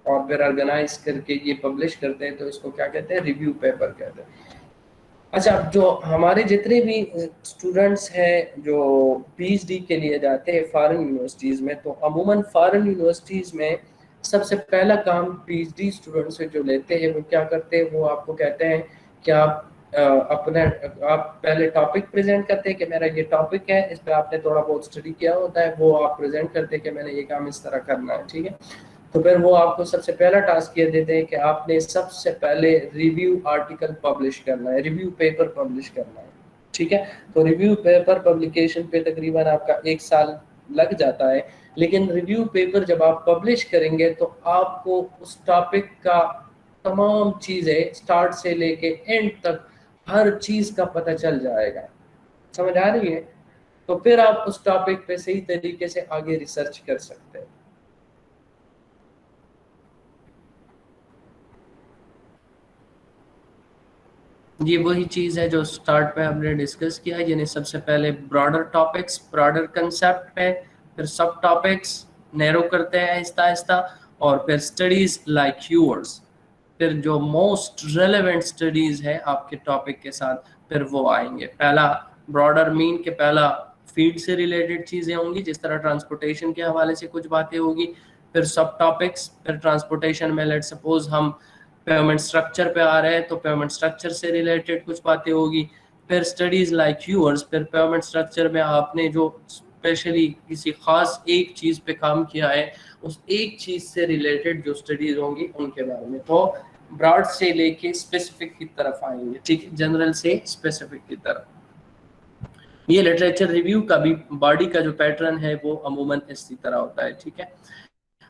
और फिर ऑर्गेनाइज करके ये पब्लिश करते हैं, तो इसको क्या कहते हैं, रिव्यू पेपर कहते हैं। अच्छा, जो हमारे जितने भी स्टूडेंट्स हैं जो पीएचडी के लिए जाते हैं फॉरेन यूनिवर्सिटीज़ में, तो अमूमन फॉरेन यूनिवर्सिटीज़ में सबसे पहला काम पीएचडी स्टूडेंट से जो लेते हैं वो क्या करते हैं, वो आपको कहते हैं कि आप आप पहले टॉपिक प्रेजेंट करते हैं कि मेरा ये टॉपिक है, इस पर आपने थोड़ा बहुत स्टडी किया होता है, वो आप प्रेजेंट करते हैं कि मैंने ये काम इस तरह करना है, ठीक है। तो फिर वो आपको सबसे पहला टास्क ये देते हैं कि आपने सबसे पहले रिव्यू आर्टिकल पब्लिश करना है, रिव्यू पेपर पब्लिश करना है, ठीक है। तो रिव्यू पेपर पब्लिकेशन पे तकरीबन आपका 1 साल लग जाता है, लेकिन रिव्यू पेपर जब आप पब्लिश करेंगे तो आपको उस टॉपिक का तमाम चीज़ें स्टार्ट से लेके एंड तक हर चीज़ का पता चल जाएगा, समझ आ रही है। तो फिर आप उस टॉपिक पे सही तरीके से आगे रिसर्च कर सकते हैं। ये वही चीज़ है जो स्टार्ट पे हमने डिस्कस किया, यानी सबसे पहले ब्रॉडर टॉपिक्स, ब्रॉडर कंसेप्ट पे, फिर सब टॉपिक्स नैरो करते हैं आहिस्ता आहिस्ता, और फिर स्टडीज़ लाइक यूअर्स, फिर जो मोस्ट रेलेवेंट स्टडीज़ है आपके टॉपिक के साथ फिर वो आएंगे। पहला ब्रॉडर मीन के पहला फील्ड से रिलेटेड चीज़ें होंगी, जिस तरह ट्रांसपोर्टेशन के हवाले से कुछ बातें होगी, फिर सब टॉपिक्स, फिर ट्रांसपोर्टेशन में लेट सपोज हम पेमेंट स्ट्रक्चर पे आ रहे हैं तो पेमेंट स्ट्रक्चर से रिलेटेड कुछ बातें होगी, फिर स्टडीज लाइक यूअर्स, फिर पेमेंट स्ट्रक्चर में आपने जो स्पेशली किसी खास एक चीज़ पे काम किया है उस एक चीज़ से रिलेटेड जो स्टडीज होंगी उनके बारे में। तो ब्रॉड से लेके स्पेसिफिक की तरफ आएंगे, ठीक है, जनरल से स्पेसिफिक की तरफ। ये लिटरेचर रिव्यू का भी बॉडी का जो पैटर्न है वो अमूमन इसी तरह होता है, ठीक है।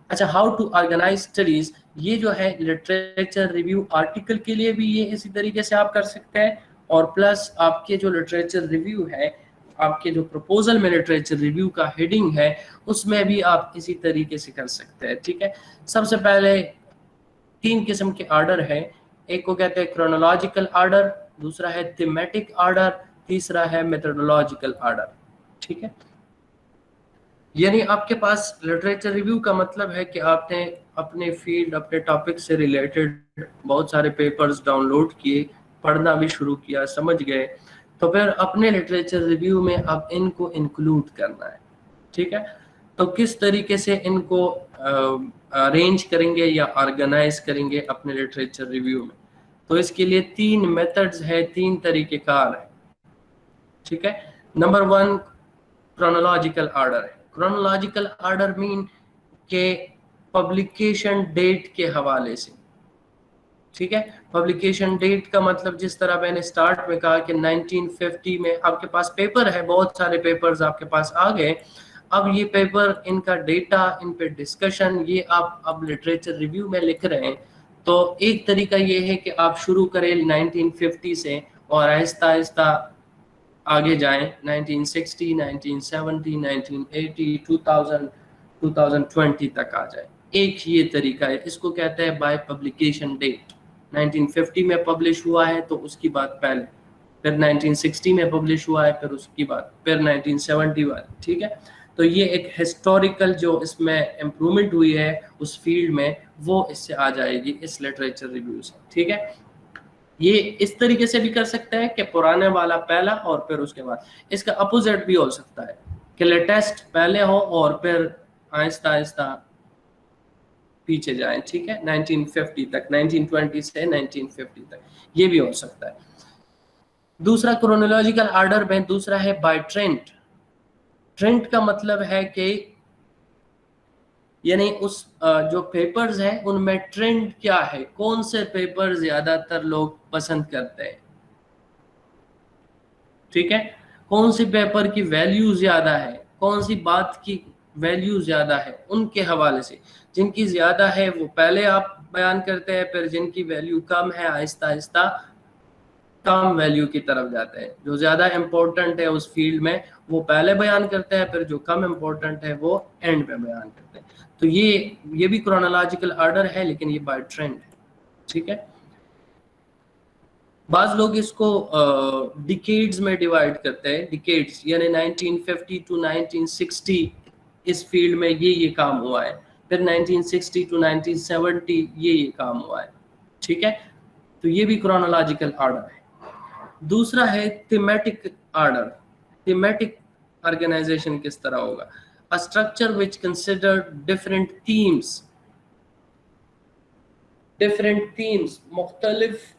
अच्छा, हाउ टू ऑर्गेनाइज स्टडीज, ये जो है लिटरेचर रिव्यू आर्टिकल के लिए भी ये इसी तरीके से आप कर सकते हैं, और प्लस आपके जो लिटरेचर रिव्यू है, आपके जो प्रपोजल में लिटरेचर रिव्यू का हेडिंग है उसमें भी आप इसी तरीके से कर सकते हैं, ठीक है। सबसे पहले 3 किस्म के ऑर्डर है, एक को कहते हैं क्रोनोलॉजिकल ऑर्डर, दूसरा है थीमेटिक ऑर्डर, तीसरा है मेथोडोलॉजिकल ऑर्डर, ठीक है। यानी आपके पास लिटरेचर रिव्यू का मतलब है कि आपने अपने फील्ड, अपने टॉपिक से रिलेटेड बहुत सारे पेपर्स डाउनलोड किए, पढ़ना भी शुरू किया, समझ गए, तो फिर अपने लिटरेचर रिव्यू में अब इनको इंक्लूड करना है, ठीक है। तो किस तरीके से इनको अरेंज करेंगे या ऑर्गेनाइज करेंगे अपने लिटरेचर रिव्यू में, तो इसके लिए 3 मेथड्स है, 3 तरीक़ेकार है, ठीक है। नंबर 1 क्रोनोलॉजिकल ऑर्डर है। क्रोनोलॉजिकल ऑर्डर मीन के पब्लिकेशन डेट के हवाले से, ठीक है। पब्लिकेशन डेट का मतलब जिस तरह मैंने स्टार्ट में कहा कि 1950 में आपके पास पेपर है, बहुत सारे पेपर्स आपके पास आ गए, अब ये पेपर, इनका डेटा, इन पे डिस्कशन, ये आप अब लिटरेचर रिव्यू में लिख रहे हैं। तो एक तरीका ये है कि आप शुरू करें 1950 से और आहिस्ता आहिस्ता आगे जाएं 1960, 1970, 1980, 2000, 2020 तक आ जाए। एक ये तरीका है, इसको कहते हैं बाय पब्लिकेशन डेट। 1950 में पब्लिश हुआ है तो उसकी बात पहले, फिर 1960 में पब्लिश हुआ है फिर उसकी बात, फिर 1970 वाली, ठीक है। तो ये एक हिस्टोरिकल जो इसमें इम्प्रूवमेंट हुई है उस फील्ड में वो इससे आ जाएगी इस लिटरेचर रिव्यू से, ठीक है। ये इस तरीके से भी कर सकते हैं कि पुराने वाला पहला और फिर उसके बाद, इसका अपोजिट भी हो सकता है कि लेटेस्ट पहले हो और फिर आहिस्ता आहिस्ता पीछे जाएं, ठीक है, 1950 तक, 1920 से 1950 तक, ये भी हो सकता है। दूसरा क्रोनोलॉजिकल ऑर्डर में दूसरा है बाय ट्रेंड। ट्रेंड का मतलब है कि यानी उस जो पेपर्स हैं उनमें ट्रेंड क्या है, कौन से पेपर ज्यादातर लोग पसंद करते हैं, ठीक है, कौन सी पेपर की वैल्यू ज्यादा है, कौन सी बात की वैल्यू ज्यादा है, उनके हवाले से जिनकी ज्यादा है वो पहले आप बयान करते हैं, फिर जिनकी वैल्यू कम है आहिस्ता आहिस्ता कम वैल्यू की तरफ जाते हैं। जो ज्यादा इंपॉर्टेंट है उस फील्ड में वो पहले बयान करते हैं, फिर जो कम इंपॉर्टेंट है वो एंड में बयान करते हैं। तो ये भी क्रोनोलॉजिकल ऑर्डर है, लेकिन ये बाय ट्रेंड है, ठीक है। बाज लोग इसको डिकेड्स में डिवाइड करते हैं, डिकेड्स यानी 1950 टू 1960 इस फील्ड में ये काम हुआ है, फिर 1960 टू 1970 ये काम हुआ है, ठीक है। तो ये भी क्रोनोलॉजिकल ऑर्डर है। दूसरा है थीमेटिक ऑर्डर। थीमेटिक ऑर्गेनाइजेशन किस तरह होगा? A structure which consider different themes मुख्तलिफ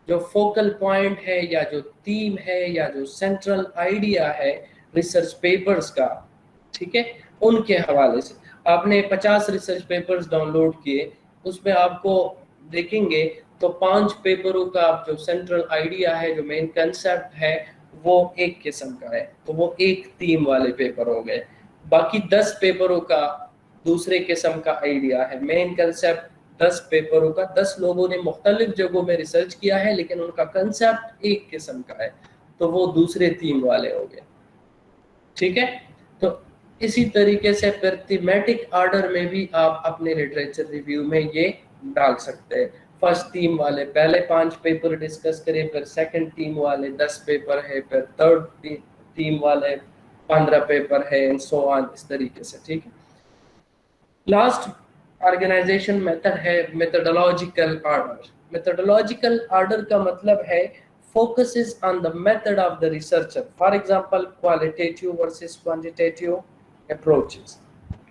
जो फोकल पॉइंट है या जो थीम है या जो सेंट्रल आइडिया है रिसर्च पेपर्स का, ठीक है, उनके हवाले से आपने 50 रिसर्च पेपर्स डाउनलोड किए, उसमें आपको देखेंगे तो 5 पेपरों का जो सेंट्रल आइडिया है, जो मेन कंसेप्ट है, वो एक किस्म का है, तो वो एक थीम वाले पेपर हो गए। बाकी 10 पेपरों का दूसरे किस्म का आइडिया है, मेन कंसेप्ट 10 पेपरों का, 10 लोगों ने मुख्तलिफ जगहों में रिसर्च किया है लेकिन उनका कंसेप्ट एक किस्म का है, तो वो दूसरे थीम वाले हो गए, ठीक है। तो इसी तरीके से फिर थीमेटिक ऑर्डर में भी आप अपने लिटरेचर रिव्यू में ये डाल सकते हैं। फर्स्ट थीम वाले पहले 5 पेपर डिस्कस करें, फिर सेकंड थीम वाले 10 पेपर है, फिर थर्ड थीम वाले 15 पेपर है, एंड सो ऑन, इस तरीके से, ठीक है। लास्ट ऑर्गेनाइजेशन मेथड है मेथोडोलॉजिकल ऑर्डर। मेथोडोलॉजिकल ऑर्डर का मतलब है focuses on the method of the researcher, for example qualitative versus quantitative approaches।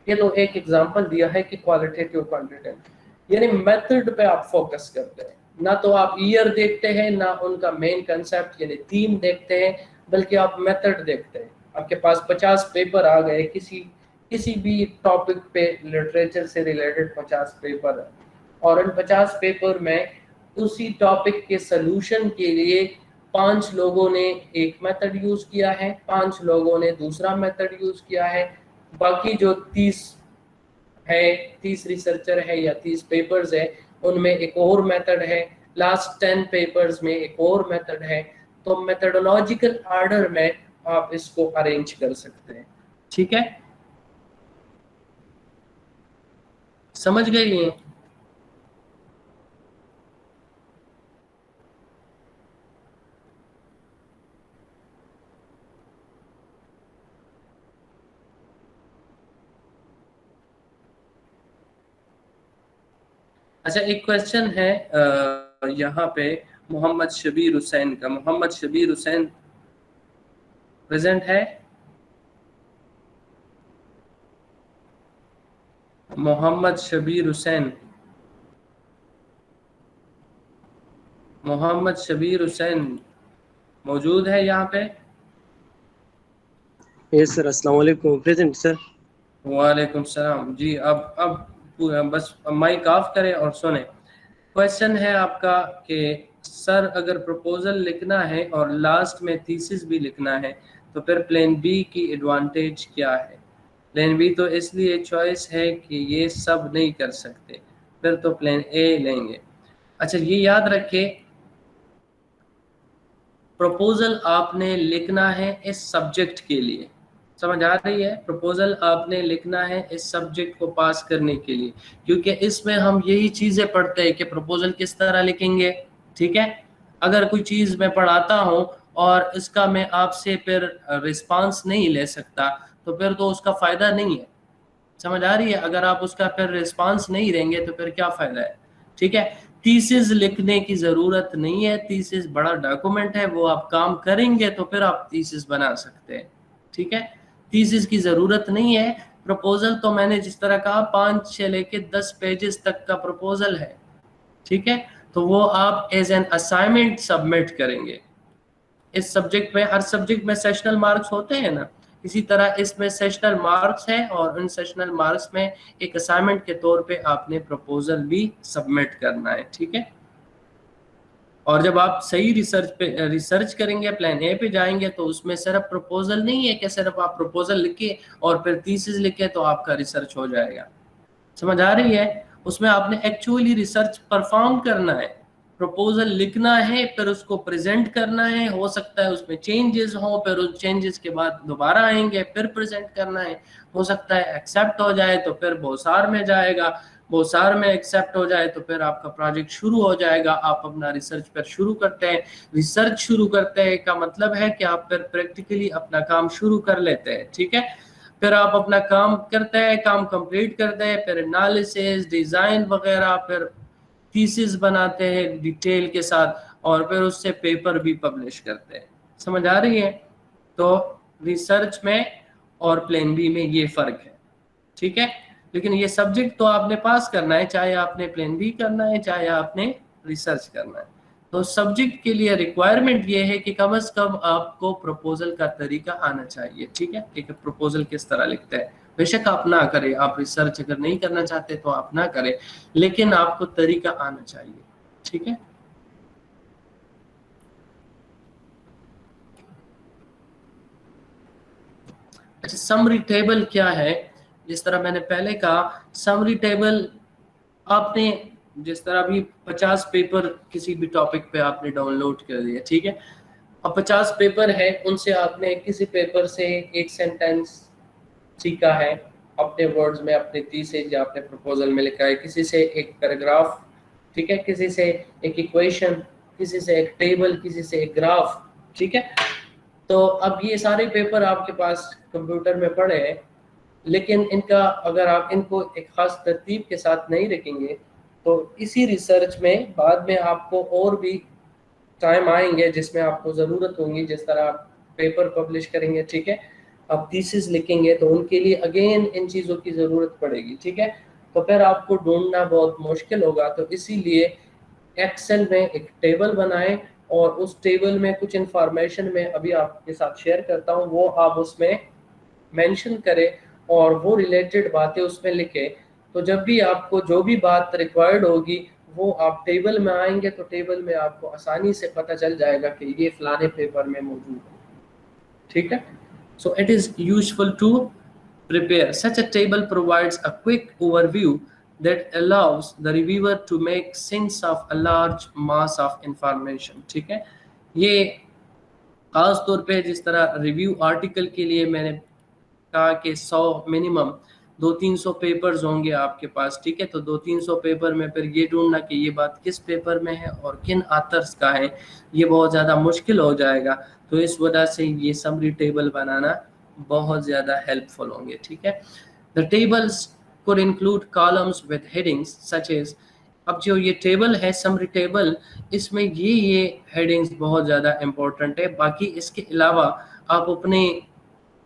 ये तो एक एग्जांपल दिया है कि क्वालिटेटिव क्वांटिटेटिव यानी मेथड पे आप फोकस करते हैं, ना तो आप ईयर देखते हैं ना उनका मेन कंसेप्ट यानी थीम देखते हैं, बल्कि आप मेथड देखते हैं। आपके पास 50 पेपर आ गए, किसी भी टॉपिक पे लिटरेचर से रिलेटेड 50 पेपर है, और इन 50 पेपर में उसी टॉपिक के सलूशन के लिए 5 लोगों ने एक मेथड यूज किया है, 5 लोगों ने दूसरा मेथड यूज किया है, बाकी जो 30 रिसर्चर है या 30 पेपर्स है उनमें एक और मेथड है, लास्ट 10 पेपर्स में एक और मेथड है। तो मेथोडोलॉजिकल ऑर्डर में आप इसको अरेंज कर सकते हैं, ठीक है, समझ गए ये? अच्छा, एक क्वेश्चन है यहाँ पे मोहम्मद शबीर हुसैन का। मोहम्मद शबीर हुसैन प्रेजेंट है? मोहम्मद शबीर हुसैन, मोहम्मद शबीर हुसैन मौजूद है यहाँ पे? यस सर, अस्सलाम वालेकुम। Present sir. वालेकुम सलाम जी। अब बस माइक ऑफ करें और सुने। क्वेश्चन है आपका कि सर अगर प्रपोजल लिखना है और लास्ट में थीसिस भी लिखना है तो फिर प्लान बी की एडवांटेज क्या है? प्लान बी तो इसलिए चॉइस है कि ये सब नहीं कर सकते, फिर तो प्लान ए लेंगे। अच्छा, ये याद रखें, प्रपोजल आपने लिखना है इस सब्जेक्ट के लिए, समझ आ रही है? प्रपोजल आपने लिखना है इस सब्जेक्ट को पास करने के लिए, क्योंकि इसमें हम यही चीजें पढ़ते हैं कि प्रपोजल किस तरह लिखेंगे, ठीक है। अगर कोई चीज मैं पढ़ाता हूँ और इसका मैं आपसे फिर रिस्पांस नहीं ले सकता तो फिर तो उसका फायदा नहीं है, समझ आ रही है? अगर आप उसका फिर रिस्पांस नहीं देंगे तो फिर क्या फायदा है, ठीक है। थीसिस लिखने की जरूरत नहीं है, थीसिस बड़ा डॉक्यूमेंट है, वो आप काम करेंगे तो फिर आप थीसिस बना सकते हैं, ठीक है। थीसिस की जरूरत नहीं है। प्रपोजल तो मैंने जिस तरह कहा 5 से लेके 10 पेजेस तक का प्रपोजल है, ठीक है, तो वो आप एज एन असाइनमेंट सबमिट करेंगे। इस सब्जेक्ट में, हर सब्जेक्ट में सेशनल मार्क्स होते हैं ना, इसी तरह इसमें सेशनल मार्क्स हैं और उन सेशनल मार्क्स में एक असाइनमेंट के तौर पे आपने प्रपोजल भी सबमिट करना है, ठीक है। और जब आप सही रिसर्च करेंगे, प्लान ए पे जाएंगे, तो उसमें सिर्फ प्रपोजल नहीं है कि सिर्फ आप प्रपोजल लिखे और फिर थीसिस लिखे तो आपका रिसर्च हो जाएगा। समझ आ रही है? उसमें आपने एक्चुअली रिसर्च परफॉर्म करना है, प्रपोजल लिखना है, फिर उसको प्रेजेंट करना है। हो सकता है उसमें चेंजेस हो, फिर उस चेंजेस के बाद दोबारा आएंगे, फिर प्रेजेंट करना है। हो सकता है एक्सेप्ट हो जाए तो फिर बोसार में जाएगा, बोसार में एक्सेप्ट हो जाए तो फिर आपका प्रोजेक्ट शुरू हो जाएगा। आप अपना रिसर्च पर शुरू करते हैं। रिसर्च शुरू करते हैं का मतलब है कि आप फिर प्रैक्टिकली अपना काम शुरू कर लेते हैं, ठीक है। फिर आप अपना काम करते हैं, काम कंप्लीट करते हैं, फिर एनालिसिस, डिजाइन वगैरह, फिर थीसिस बनाते हैं डिटेल के साथ, और फिर उससे पेपर भी पब्लिश करते हैं। समझ आ रही है? तो रिसर्च में और प्लान बी में ये फर्क है, ठीक है। लेकिन ये सब्जेक्ट तो आपने पास करना है, चाहे आपने प्लान बी करना है चाहे आपने रिसर्च करना है। तो सब्जेक्ट के लिए रिक्वायरमेंट ये है कि कम से कम आपको प्रपोजल का तरीका आना चाहिए, ठीक है। एक प्रपोजल किस तरह लिखते हैं, बेशक आप ना करें, आप रिसर्च अगर नहीं करना चाहते तो आप ना करें, लेकिन आपको तरीका आना चाहिए, ठीक है। अच्छा, समरी टेबल क्या है? जिस तरह मैंने पहले कहा, समरी टेबल आपने जिस तरह अभी 50 पेपर किसी भी टॉपिक पे आपने डाउनलोड कर दिया, ठीक है। अब 50 पेपर है, उनसे आपने किसी पेपर से एक सेंटेंस सीखा है अपने वर्ड्स में, अपने थीसिस या अपने प्रपोजल में लिखा है, किसी से एक पैराग्राफ, ठीक है, किसी से एक इक्वेशन, किसी से एक टेबल, किसी से एक ग्राफ, ठीक है। तो अब ये सारे पेपर आपके पास कंप्यूटर में पड़े हैं, लेकिन इनका अगर आप इनको एक खास तरतीब के साथ नहीं रखेंगे तो इसी रिसर्च में बाद में आपको और भी टाइम आएंगे जिसमें आपको ज़रूरत होगी। जिस तरह आप पेपर पब्लिश करेंगे, ठीक है, आप थीसिस लिखेंगे तो उनके लिए अगेन इन चीज़ों की ज़रूरत पड़ेगी, ठीक है। तो फिर आपको ढूंढना बहुत मुश्किल होगा। तो इसीलिए एक्सेल में एक टेबल बनाएं और उस टेबल में कुछ इंफॉर्मेशन में अभी आपके साथ शेयर करता हूँ, वो आप उसमें मेंशन करें और वो रिलेटेड बातें उसमें लिखें। तो जब भी आपको जो भी बात रिक्वायर्ड होगी वो आप टेबल में आएंगे तो टेबल में आपको आसानी से पता चल जाएगा कि ये फलाने पेपर में मौजूद है, ठीक है। So it is useful to prepare. Such a table provides a quick overview that allows the reviewer to make sense of a large mass of information. ठीक है, ये खास तौर पे जिस तरह रिव्यू आर्टिकल के लिए मैंने कहा कि 100 मिनिमम 200-300 पेपर्स होंगे आपके पास, ठीक है। तो 200-300 पेपर में फिर ये ढूंढना कि ये बात किस पेपर में है और किन आथर्स का है, ये बहुत ज़्यादा मुश्किल हो जाएगा। तो इस वजह से ये समरी टेबल बनाना बहुत ज़्यादा हेल्पफुल होंगे, ठीक है। The tables could include columns with headings such as, अब जो ये टेबल है समरी टेबल, इसमें ये हेडिंग्स बहुत ज़्यादा इम्पोर्टेंट है। बाकी इसके अलावा आप अपने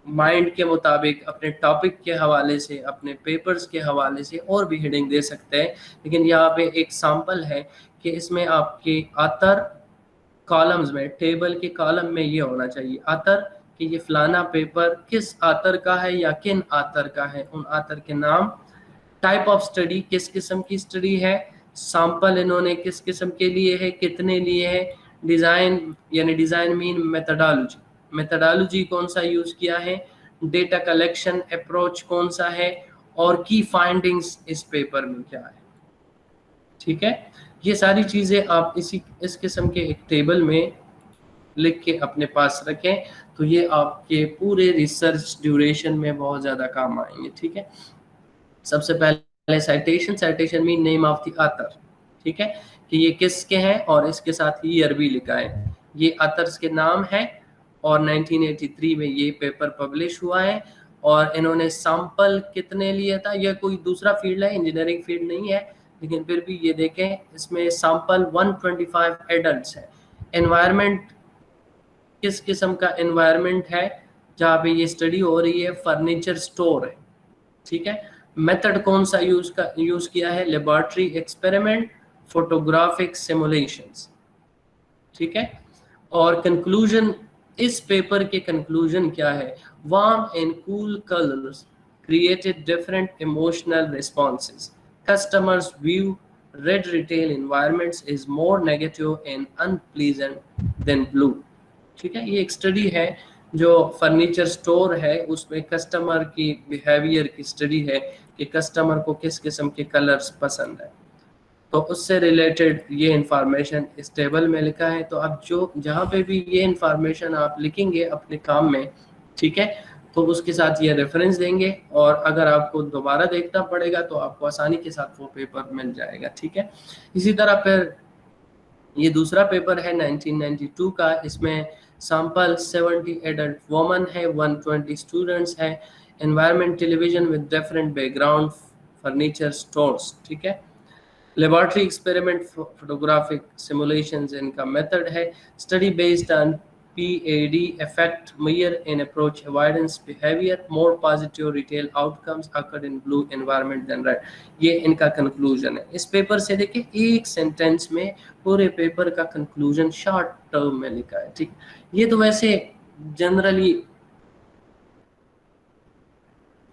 माइंड के मुताबिक अपने टॉपिक के हवाले से, अपने पेपर्स के हवाले से और भी हेडिंग दे सकते हैं। लेकिन यहाँ पे एक सैम्पल है कि इसमें आपके आतर कॉलम्स में, टेबल के कॉलम में ये होना चाहिए आतर कि ये फलाना पेपर किस आतर का है या किन आतर का है, उन आतर के नाम, टाइप ऑफ स्टडी, किस किस्म की स्टडी है, सैंपल इन्होंने किस किस्म के लिए है, कितने लिए है, डिज़ाइन यानी डिज़ाइन मीन मेथडोलॉजी, मेथडोलॉजी कौन सा यूज़ किया है, डेटा कलेक्शन अप्रोच कौन सा है, और की फाइंडिंग्स इस पेपर में क्या है, ठीक है। ये सारी चीज़ें आप इस किस्म के एक टेबल में लिख के अपने पास रखें तो ये आपके पूरे रिसर्च ड्यूरेशन में बहुत ज़्यादा काम आएंगे, ठीक है। सबसे पहले citation mean name of the author, ठीक है, कि ये किसके हैं और इसके साथ ईयर भी लिखा है, ये ऑथर्स के नाम है और 1983 में ये पेपर पब्लिश हुआ है और इन्होंने सैंपल कितने लिए था। यह कोई दूसरा फील्ड है, इंजीनियरिंग फील्ड नहीं है, लेकिन फिर भी ये देखें इसमें सैंपल 125 एडल्ट्स है। एनवायरनमेंट किस किस्म का एनवायरनमेंट है जहाँ पे ये स्टडी हो रही है, फर्नीचर स्टोर है, ठीक है। मेथड कौन सा यूज किया है, लेबोरेटरी एक्सपेरिमेंट, फोटोग्राफिक सिमुलेशंस, ठीक है। और कंक्लूजन इस पेपर के कंक्लूजन क्या है? Warm and cool colours created different emotional responses. Customers view red retail environments is more negative and unpleasant than blue. ठीक है, ये एक स्टडी है जो फर्नीचर स्टोर है, उसमें कस्टमर की बिहेवियर की स्टडी है कि कस्टमर को किस किस्म के कलर्स पसंद है। तो उससे रिलेटेड ये इंफॉर्मेशन इस टेबल में लिखा है। तो आप जो जहाँ पे भी ये इंफॉर्मेशन आप लिखेंगे अपने काम में, ठीक है, तो उसके साथ ये रेफरेंस देंगे, और अगर आपको दोबारा देखना पड़ेगा तो आपको आसानी के साथ वो पेपर मिल जाएगा। ठीक है, इसी तरह फिर ये दूसरा पेपर है 1992 का। इसमें सैंपल 70 एडल्ट वुमेन है, 120 स्टूडेंट्स है, environment television with different background furniture stores. ठीक है, लेबोरेटरी एक्सपेरिमेंट फोटोग्राफिक सिमुलेशंस इनका मेथड है। Study based on PAD effect measure in approach avoidance behavior, more positive retail outcomes occurred in blue environment than red। ये इनका conclusion है। इस paper से देखिए एक सेंटेंस में पूरे पेपर का कंक्लूजन शॉर्ट टर्म में लिखा है। ठीक, ये तो वैसे जनरली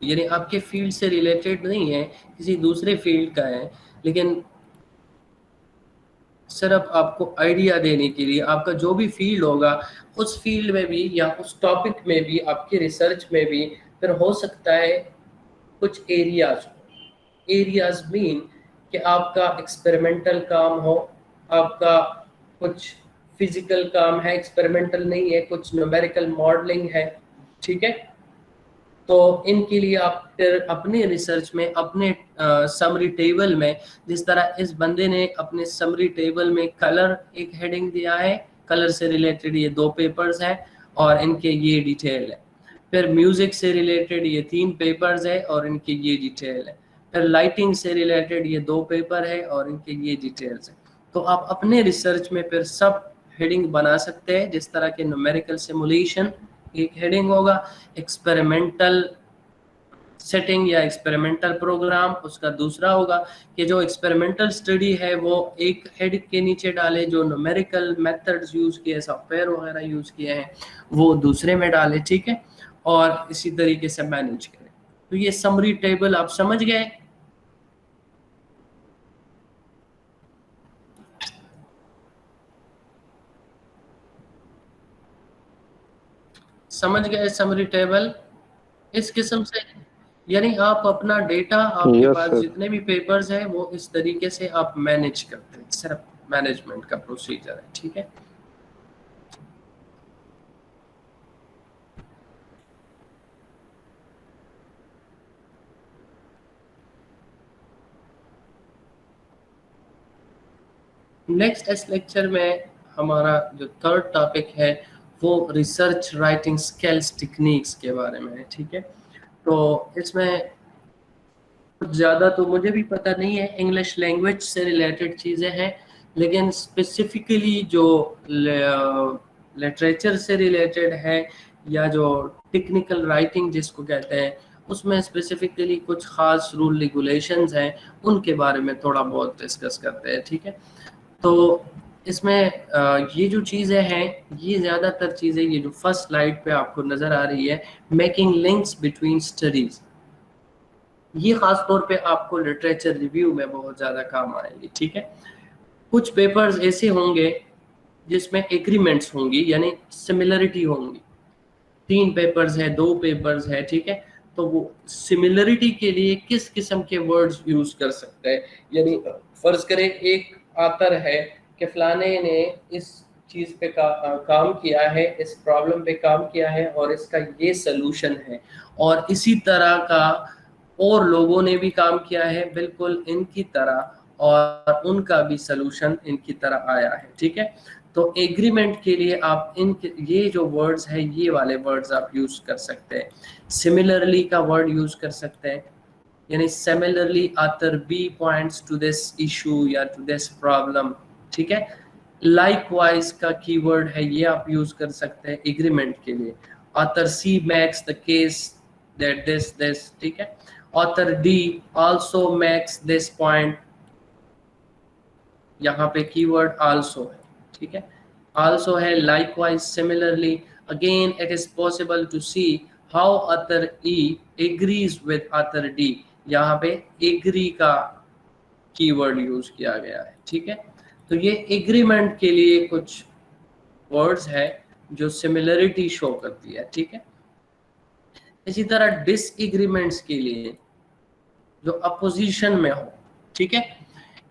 यानी आपके फील्ड से रिलेटेड नहीं है, किसी दूसरे फील्ड का है, लेकिन सिर्फ आपको आइडिया देने के लिए, आपका जो भी फील्ड होगा उस फील्ड में भी या उस टॉपिक में भी, आपकी रिसर्च में भी फिर हो सकता है कुछ एरियाज मीन कि आपका एक्सपेरिमेंटल काम हो, आपका कुछ फिजिकल काम है, एक्सपेरिमेंटल नहीं है, कुछ न्यूमेरिकल मॉडलिंग है। ठीक है, तो इनके लिए आप फिर अपने रिसर्च में, अपने समरी टेबल में, जिस तरह इस बंदे ने अपने समरी टेबल में कलर एक हेडिंग दिया है, कलर से रिलेटेड ये 2 पेपर्स हैं और इनके ये डिटेल है। फिर म्यूजिक से रिलेटेड ये 3 पेपर्स है और इनके ये डिटेल है। फिर लाइटिंग से रिलेटेड ये 2 पेपर है और इनके ये डिटेल्स है। तो आप अपने रिसर्च में फिर सब हेडिंग बना सकते हैं, जिस तरह के न्यूमेरिकल सिमुलेशन एक हेडिंग होगा, एक्सपेरिमेंटल सेटिंग या एक्सपेरिमेंटल प्रोग्राम उसका दूसरा होगा, कि जो एक्सपेरिमेंटल स्टडी है वो एक हेड के नीचे डाले, जो न्यूमेरिकल मेथड्स यूज किए, सॉफ्टवेयर वगैरह यूज किए हैं वो दूसरे में डाले। ठीक है, और इसी तरीके से मैनेज करें। तो ये समरी टेबल आप समझ गए। समझ गए समरी टेबल इस किस्म से, यानी आप अपना डेटा, आपके Yes, पास sir. जितने भी पेपर्स हैं वो इस तरीके से आप मैनेज करते हैं, सिर्फ मैनेजमेंट का प्रोसीजर है। ठीक है, नेक्स्ट इस लेक्चर में हमारा जो थर्ड टॉपिक है वो रिसर्च राइटिंग स्किल्स टेक्निक्स के बारे में है। ठीक है, तो इसमें कुछ ज़्यादा तो मुझे भी पता नहीं है, इंग्लिश लैंग्वेज से रिलेटेड चीज़ें हैं, लेकिन स्पेसिफिकली जो लिटरेचर से रिलेटेड है या जो टेक्निकल राइटिंग जिसको कहते हैं, उसमें स्पेसिफिकली कुछ ख़ास रूल रेगुलेशंस हैं, उनके बारे में थोड़ा बहुत डिस्कस करते हैं। ठीक है, तो इसमें ये जो चीज़ें हैं, ये ज़्यादातर चीज़ें, ये जो फर्स्ट स्लाइड पे आपको नज़र आ रही है, मेकिंग लिंक्स बिटवीन स्टडीज़, ये खास तौर पे आपको लिटरेचर रिव्यू में बहुत ज़्यादा काम आएगी। ठीक है, कुछ पेपर्स ऐसे होंगे जिसमें एग्रीमेंट्स होंगी, यानी सिमिलरिटी होंगी। 3 पेपर्स है, 2 पेपर्स है, ठीक है, तो वो सिमिलरिटी के लिए किस किस्म के वर्ड्स यूज कर सकते हैं, यानी फर्ज करें एक आतर है कि फलाने ने इस चीज़ पे काम किया है, इस प्रॉब्लम पे काम किया है और इसका ये सलूशन है, और इसी तरह का और लोगों ने भी काम किया है बिल्कुल इनकी तरह, और उनका भी सलूशन इनकी तरह आया है। ठीक है, तो एग्रीमेंट के लिए आप ये जो वर्ड्स है, ये वाले वर्ड्स आप यूज कर सकते हैं। सिमिलरली का वर्ड यूज कर सकते हैं, यानी similarly author B points to this issue या टू दिस प्रॉब्लम। ठीक है, लाइकवाइज का कीवर्ड है, ये आप यूज कर सकते हैं एग्रीमेंट के लिए। Author C makes the case that this. ठीक है, author D also makes this point, यहाँ पे कीवर्ड आल्सो है। ठीक है, also है likewise similarly. Again it is possible to see how author E agrees with author D. यहाँ पे agree का कीवर्ड यूज किया गया है, ठीक है। तो ये एग्रीमेंट के लिए कुछ वर्ड्स है जो सिमिलरिटी शो करती है, ठीक है। इसी तरह डिसएग्रीमेंट्स के लिए जो अपोजिशन में हो, ठीक है।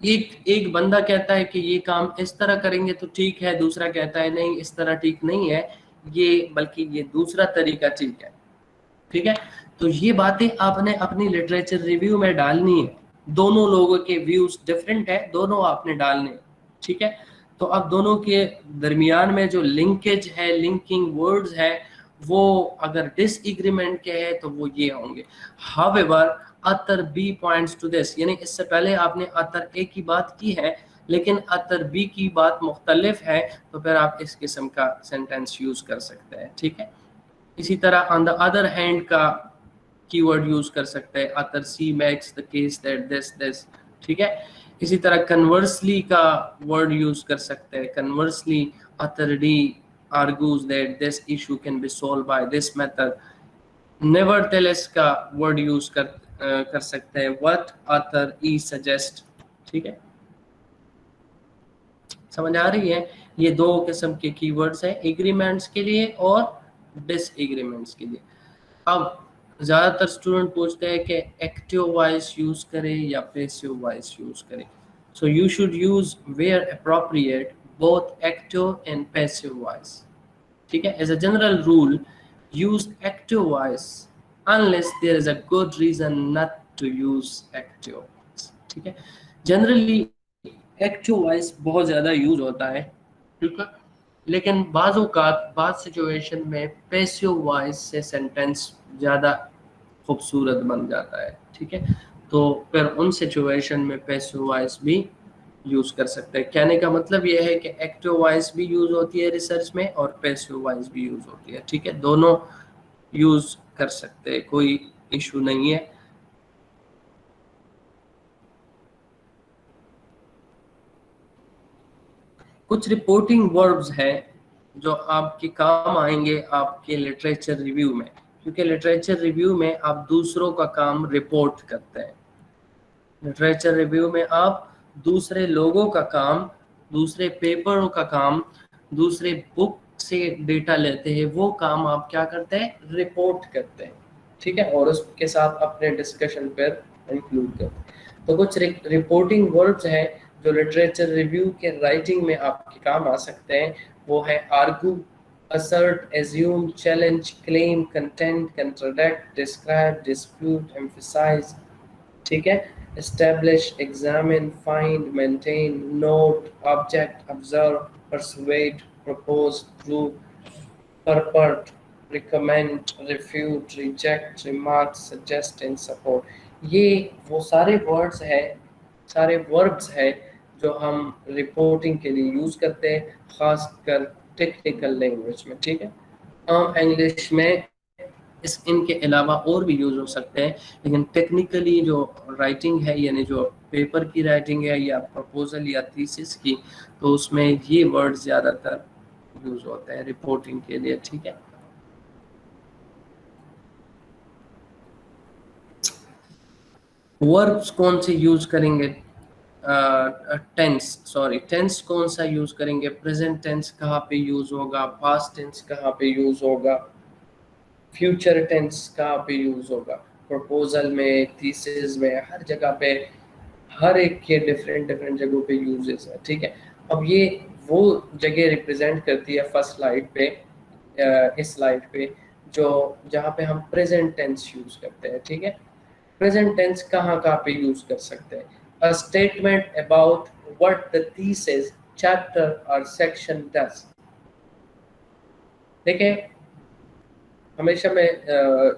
एक बंदा कहता है कि ये काम इस तरह करेंगे तो ठीक है, दूसरा कहता है नहीं इस तरह ठीक नहीं है, ये बल्कि ये दूसरा तरीका ठीक है, ठीक है। तो ये बातें आपने अपनी लिटरेचर रिव्यू में डालनी है। दोनों लोगों के व्यूज डिफरेंट है, दोनों आपने डालने हैं, ठीक है। तो अब दोनों के दरमियान में जो लिंकेज है, लिंकिंग वर्ड्स है, वो अगर डिसएग्रीमेंट के है तो वो ये होंगे। However author B points to this, यानी इससे पहले आपने अतर ए की बात की है लेकिन अतर बी की बात मुख्तलिफ है, तो फिर आप इस किस्म का सेंटेंस यूज कर सकते हैं, ठीक है। इसी तरह ऑन द अदर हैंड का कीवर्ड यूज कर सकते हैं, author C makes the case that this, ठीक है। इसी तरह कन्वर्सली का वर्ड यूज कर सकते हैं, conversely author D argues that this issue can be solved by this method. nevertheless का वर्ड यूज कर सकते हैं, what author E suggest, ठीक है। समझ आ रही है? ये दो किस्म के कीवर्ड्स हैं, एग्रीमेंट्स के लिए और डिसएग्रीमेंट्स के लिए। अब ज़्यादातर स्टूडेंट पूछते हैं कि एक्टिव वॉइस यूज़ करें या पैसिव वॉइस यूज़ करें। So you should use where appropriate both active and passive voice, ठीक है। As a general rule use active voice unless there is a good reason not to use active voice, ठीक है। Generally active voice बहुत ज़्यादा use होता है, ठीक है, लेकिन बाज़ औक़ात बाज़ सिचुएशन में पैसिव वॉइस से सेंटेंस ज़्यादा खूबसूरत बन जाता है, ठीक है। तो फिर उन सिचुएशन में पैसिव वॉइस भी यूज़ कर सकते हैं। कहने का मतलब यह है कि एक्टिव वॉइस भी यूज़ होती है रिसर्च में और पैसिव वॉइस भी यूज़ होती है, ठीक है। दोनों यूज़ कर सकते हैं, कोई इशू नहीं है। कुछ रिपोर्टिंग वर्ब्स हैं जो आपके काम आएंगे आपके लिटरेचर रिव्यू में, क्योंकि लिटरेचर रिव्यू में आप दूसरों का काम रिपोर्ट करते हैं। लिटरेचर रिव्यू में आप दूसरे लोगों का काम, दूसरे पेपरों का काम, दूसरे बुक से डेटा लेते हैं, वो काम आप क्या करते हैं, रिपोर्ट करते हैं, ठीक है, और उसके साथ अपने डिस्कशन पर इंक्लूड करते हैं। तो कुछ रिपोर्टिंग वर्ड्स हैं जो लिटरेचर रिव्यू के राइटिंग में आपके काम आ सकते हैं। वो है argue, assert, assume, challenge, claim, contend, contradict, describe, dispute, emphasize, ठीक है। establish, examine, find, maintain, note, object, observe, persuade, propose, prove, purport, recommend, refute, reject, remark, suggest and support। ये वो सारे वर्ड्स हैं, सारे वर्ब्स हैं जो हम रिपोर्टिंग के लिए यूज़ करते हैं, ख़ासकर टेक्निकल लैंग्वेज में, ठीक है। आम इंग्लिश में इनके अलावा और भी यूज़ हो सकते हैं, लेकिन टेक्निकली जो राइटिंग है यानी जो पेपर की राइटिंग है या प्रपोजल या थीसिस की, तो उसमें ये वर्ड ज़्यादातर यूज़ होते हैं रिपोर्टिंग के लिए, ठीक है। वर्ब्स कौन से यूज़ करेंगे, टेंस कौन सा यूज़ करेंगे, प्रेजेंट टेंस कहाँ पे यूज़ होगा, पास्ट टेंस कहाँ पे यूज़ होगा, फ्यूचर टेंस कहाँ पे यूज़ होगा, प्रपोजल में, थीसिस में, हर जगह पे, हर एक के डिफरेंट डिफरेंट जगहों पे यूजेस है, ठीक है। अब ये वो जगह रिप्रेजेंट करती है फर्स्ट स्लाइड पे, इस स्लाइड पे, जो जहाँ पे हम प्रेजेंट टेंस यूज़ करते हैं, ठीक है। प्रेजेंट टेंस कहाँ कहाँ पे यूज़ कर सकते हैं, a statement about what the thesis, chapter और सेक्शन डज। देखिए हमेशा मैं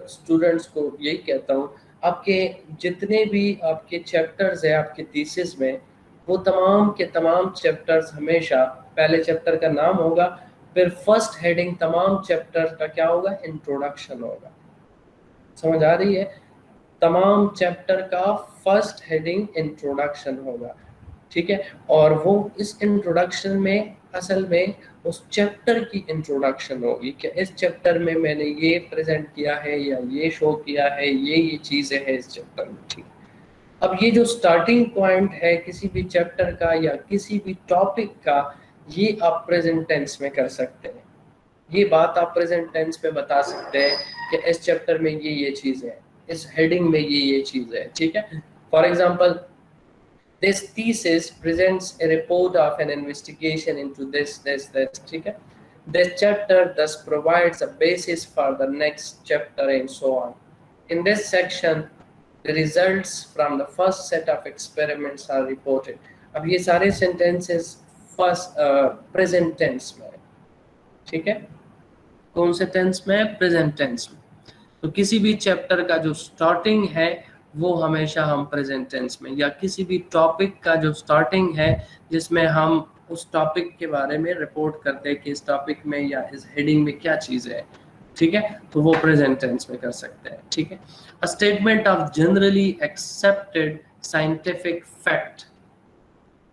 स्टूडेंट्स को यही कहता हूँ, आपके जितने भी आपके चैप्टर्स हैं आपके थीसिस में, वो तमाम के तमाम चैप्टर्स हमेशा पहले चैप्टर का नाम होगा, फिर फर्स्ट हेडिंग तमाम चैप्टर का क्या होगा, इंट्रोडक्शन होगा। समझ आ रही है? तमाम चैप्टर का फर्स्ट हेडिंग इंट्रोडक्शन होगा, ठीक है। और वो इस इंट्रोडक्शन में असल में उस चैप्टर की इंट्रोडक्शन होगी कि इस चैप्टर में मैंने ये प्रेजेंट किया है या ये शो किया है, ये चीज़ें हैं इस चैप्टर में, ठीक। अब ये जो स्टार्टिंग पॉइंट है किसी भी चैप्टर का या किसी भी टॉपिक का, ये आप प्रेजेंट टेंस में कर सकते हैं। ये बात आप प्रेजेंट टेंस में बता सकते हैं कि इस चैप्टर में ये चीज़ है, इस हेडिंग में ये चीज़ है, ठीक है। For example, this thesis presents a report of an investigation into this, ठीक है। This chapter thus provides a basis for the next chapter and so on. In this section, the results from the first set of experiments are reported. अब ये सारे sentences first present tense में, ठीक है। कौन से टेंस में? Present tense में। तो किसी भी चैप्टर का जो स्टार्टिंग है वो हमेशा हम प्रेजेंट टेंस में, या किसी भी टॉपिक का जो स्टार्टिंग है जिसमें हम उस टॉपिक के बारे में रिपोर्ट करते हैं कि इस टॉपिक में या इस हेडिंग में क्या चीज़ है, ठीक है, तो वो प्रेजेंट टेंस में कर सकते हैं, ठीक है। A statement of generally accepted scientific fact,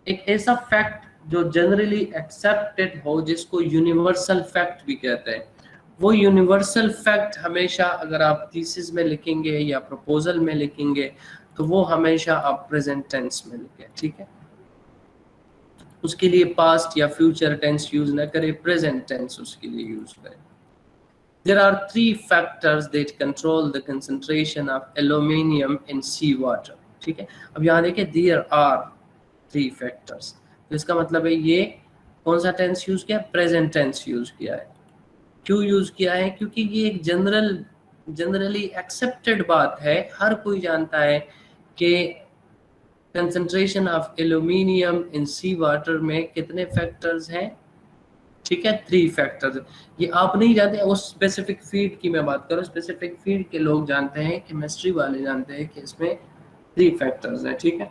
एक ऐसा फैक्ट जो जनरली एक्सेप्टेड हो, जिसको यूनिवर्सल फैक्ट भी कहते हैं। वो यूनिवर्सल फैक्ट हमेशा अगर आप थीसिस में लिखेंगे या प्रपोजल में लिखेंगे तो वो हमेशा आप प्रेजेंट टेंस में लिखें, ठीक है। उसके लिए पास्ट या फ्यूचर टेंस यूज ना करें, प्रेजेंट टेंस उसके लिए यूज करें। There are 3 factors that control the concentration of aluminium in sea water, ठीक है। अब यहाँ देखिए there are 3 factors, तो इसका मतलब है ये कौन सा टेंस यूज किया? प्रेजेंट टेंस यूज किया है। क्यों यूज किया है? क्योंकि ये एक जनरली एक्सेप्टेड बात है, हर कोई जानता है कि concentration of aluminium in sea water में कितने फैक्टर्स हैं, ठीक है, 3 फैक्टर्स। ये आप नहीं जानते, उस स्पेसिफिक फील्ड की मैं बात करूँ, स्पेसिफिक फील्ड के लोग जानते हैं, केमिस्ट्री वाले जानते हैं कि इसमें 3 फैक्टर्स हैं, ठीक है।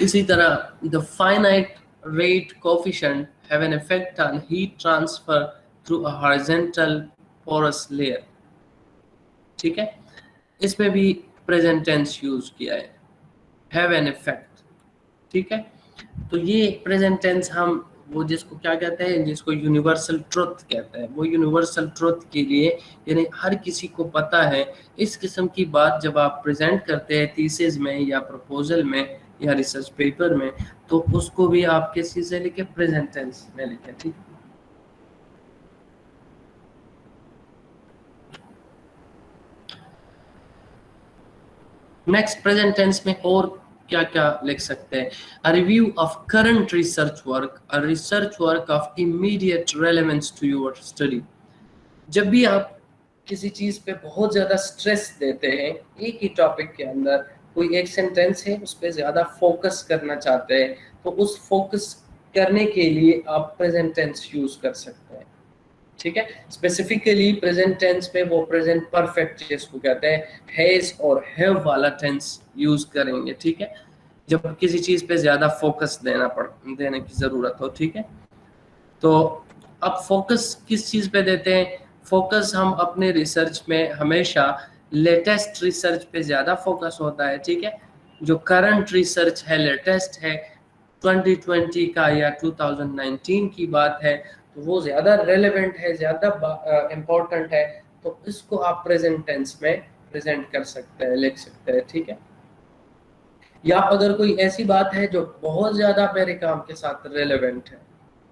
इसी तरह the finite rate coefficient have an effect on heat transfer through a horizontal porous layer, ठीक है। इसमें भी प्रेजेंट टेंस यूज किया है, have an effect, ठीक है। तो ये प्रेजेंट टेंस हम वो जिसको क्या कहते हैं, जिसको यूनिवर्सल ट्रुथ कहते हैं, वो यूनिवर्सल ट्रुथ के लिए यानी हर किसी को पता है, इस किस्म की बात जब आप प्रेजेंट करते हैं थीसिस में या प्रपोजल में या रिसर्च पेपर में, तो उसको भी आप किस चीज़ से लिखे? प्रेजेंट टेंस में लिखे, ठीक। नेक्स्ट प्रेजेंट टेंस में और क्या क्या लिख सकते हैं? A review of current research work, a research work of immediate relevance to your study. जब भी आप किसी चीज पे बहुत ज्यादा स्ट्रेस देते हैं, एक ही टॉपिक के अंदर कोई एक सेंटेंस है उस पर ज्यादा फोकस करना चाहते हैं, तो उस फोकस करने के लिए आप प्रेजेंट टेंस यूज कर सकते हैं, ठीक है। स्पेसिफिकली प्रेजेंट टेंस में वो प्रेजेंट परफेक्ट जिसको कहते हैं हैज और हैव वाला टेंस यूज करेंगे, ठीक है, जब किसी चीज पे ज्यादा फोकस देने की जरूरत हो, ठीक है। तो अब फोकस किस चीज पे देते हैं? फोकस हम अपने रिसर्च में हमेशा लेटेस्ट रिसर्च पे ज्यादा फोकस होता है, ठीक है। जो करंट रिसर्च है, लेटेस्ट है, 2020 का या 2019 की बात है, तो वो ज्यादा रेलेवेंट है, ज्यादा इम्पोर्टेंट है, तो इसको आप प्रेजेंट टेंस में प्रेजेंट कर सकते हैं, लिख सकते हैं, ठीक है। या अगर कोई ऐसी बात है जो बहुत ज्यादा मेरे काम के साथ रेलेवेंट है,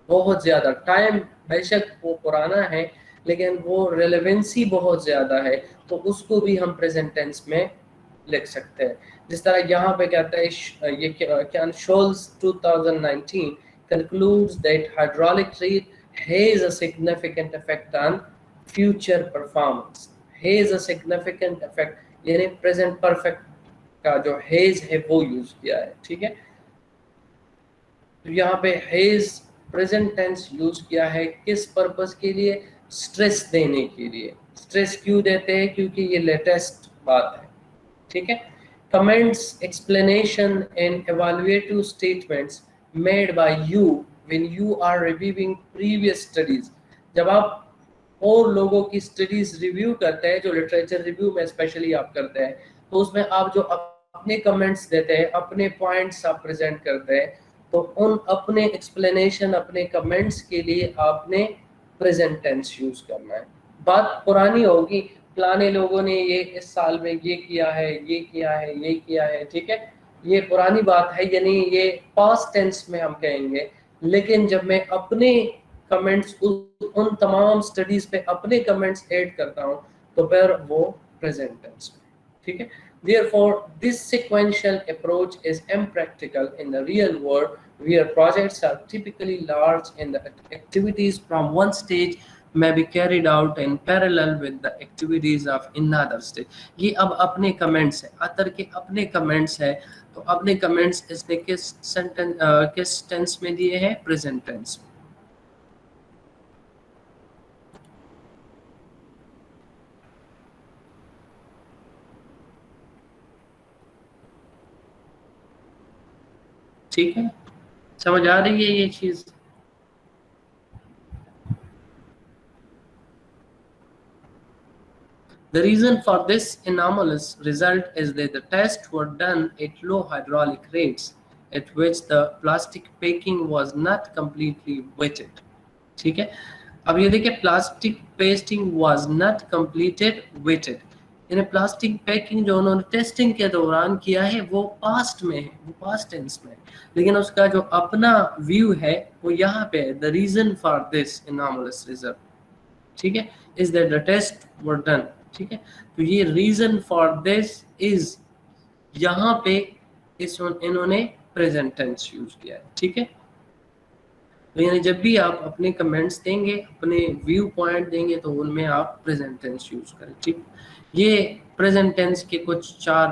बहुत ज्यादा टाइम बेशक वो पुराना है लेकिन वो रेलेवेंसी बहुत ज्यादा है, तो उसको भी हम प्रेजेंट टेंस में लिख सकते हैं। जिस तरह यहाँ पे कहता है ये क्या, Sholes 2019 concludes that hydraulic treat has a significant effect on future performance. has a significant effect यानी प्रेजेंट परफेक्ट का जो हैज है वो यूज किया है, ठीक है। तो यहाँ पे हैज प्रेजेंट टेंस यूज किया है किस पर्पस के लिए? स्ट्रेस देने के लिए। स्ट्रेस क्यों देते हैं? क्योंकि ये लेटेस्ट बात है, ठीक है। Comments, explanation and evaluative statements made by you when you are reviewing previous studies. जब आप और लोगों की स्टडीज रिव्यू करते हैं, जो लिटरेचर रिव्यू में स्पेशली आप करते हैं, तो उसमें आप जो अपने कमेंट्स देते हैं, अपने पॉइंट्स आप प्रेजेंट करते हैं, तो उन अपने एक्सप्लेनेशन, अपने कमेंट्स के लिए आपने प्रेजेंट टेंस यूज करना है। बात पुरानी होगी, पुराने लोगों ने ये इस साल में ये किया है, ये किया है, ये किया है, ठीक है, ये पुरानी बात है, यानी ये पास्ट टेंस में हम कहेंगे। लेकिन जब मैं अपने कमेंट्स उन तमाम स्टडीज पे अपने कमेंट्स ऐड करता हूँ तो फिर वो प्रेजेंट टेंस में, ठीक है। Therefore, this sequential approach is impractical in the real world, where projects are typically large and the activities from one stage may be carried out in parallel with the activities of another stage. ये अब अपने comments है, अतर के अपने comments है, तो अपने comments इसने किस सेंटेंस किस टेंस में दिए हैं? प्रेजेंट टेंस में। ठीक है, समझ आ रही है ये चीज? The reason for this anomalous result is that the tests were done at low hydraulic rates, at which the plastic packing was not completely wetted. ठीक है, अब ये देखिए, plastic pasting was not completed wetted, यानी plastic packing जो उन्होंने testing के दौरान किया है वो पास्ट में है, वो पास्ट टेंस में है, लेकिन उसका जो अपना व्यू है वो यहाँ पे है। The reason for this anomalous result, ठीक है, is that the test were done, ठीक है। तो ये रीजन फॉर दिस इज, यहाँ पे इन्होंने प्रेजेंट टेंस यूज किया है, ठीक है। तो यानी जब भी आप अपने कमेंट्स देंगे, अपने व्यू पॉइंट देंगे, तो उनमें आप प्रेजेंट टेंस यूज करें, ठीक। ये प्रेजेंट टेंस के कुछ 4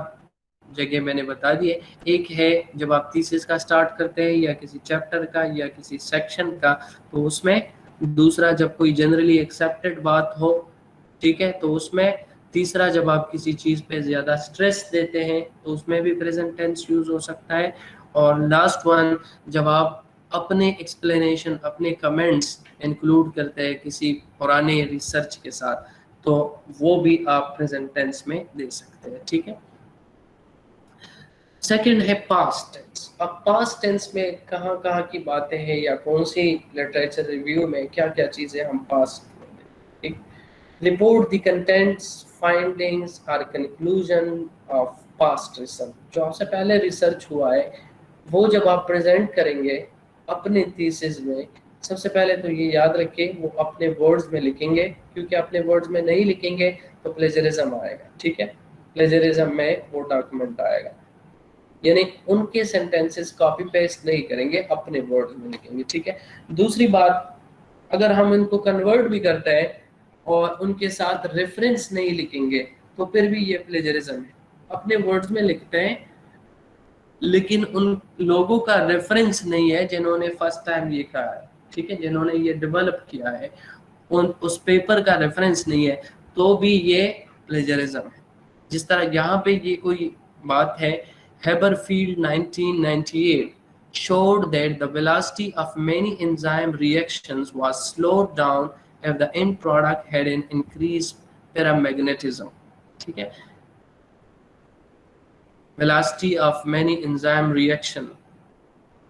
जगह मैंने बता दिए। एक है जब आप थीसिस का स्टार्ट करते हैं या किसी चैप्टर का या किसी सेक्शन का, तो उसमें। दूसरा जब कोई जनरली एक्सेप्टेड बात हो, ठीक है, तो उसमें। तीसरा जब आप किसी चीज़ पे ज़्यादा स्ट्रेस देते हैं तो उसमें भी प्रेजेंट टेंस यूज हो सकता है। और लास्ट वन, जब आप अपने एक्सप्लेनेशन, अपने कमेंट्स इंक्लूड करते हैं किसी पुराने रिसर्च के साथ, तो वो भी आप प्रेजेंट टेंस में दे सकते हैं, ठीक है। सेकंड है पास्ट टेंस। अब पास्ट टेंस में कहाँ कहाँ की बातें हैं या कौन सी लिटरेचर रिव्यू में क्या क्या चीज़ें हम पास्ट, ठीक। रिपोर्ट द कंटेंट्स, फाइंडिंग्स और कंक्लूजन ऑफ पास्ट रिसर्च। जो आपसे पहले रिसर्च हुआ है वो जब आप प्रेजेंट करेंगे अपने थीसिस में, सबसे पहले तो ये याद रखें वो अपने वर्ड्स में लिखेंगे, क्योंकि अपने वर्ड्स में नहीं लिखेंगे तो प्लेजरिज्म आएगा, ठीक है। प्लेजरिज्म में वो डॉक्यूमेंट आएगा, यानी उनके सेंटेंसेस कॉपी पेस्ट नहीं करेंगे, अपने वर्ड्स में लिखेंगे, ठीक है। दूसरी बात, अगर हम इनको कन्वर्ट भी करते हैं और उनके साथ रेफरेंस नहीं लिखेंगे तो फिर भी ये प्लेजरिज्म है। अपने वर्ड्स में लिखते हैं लेकिन उन लोगों का रेफरेंस नहीं है जिन्होंने फर्स्ट टाइम लिखा है, ठीक है, जिन्होंने ये डेवलप किया है, उस पेपर का रेफरेंस नहीं है, तो भी ये प्लेजरिज्म है। जिस तरह यहाँ पे ये कोई बात है, Haberfield 1998 showed that the velocity of many enzyme reactions was slowed down if the end product had an increased paramagnetism, ठीक है। velocity of many enzyme reaction,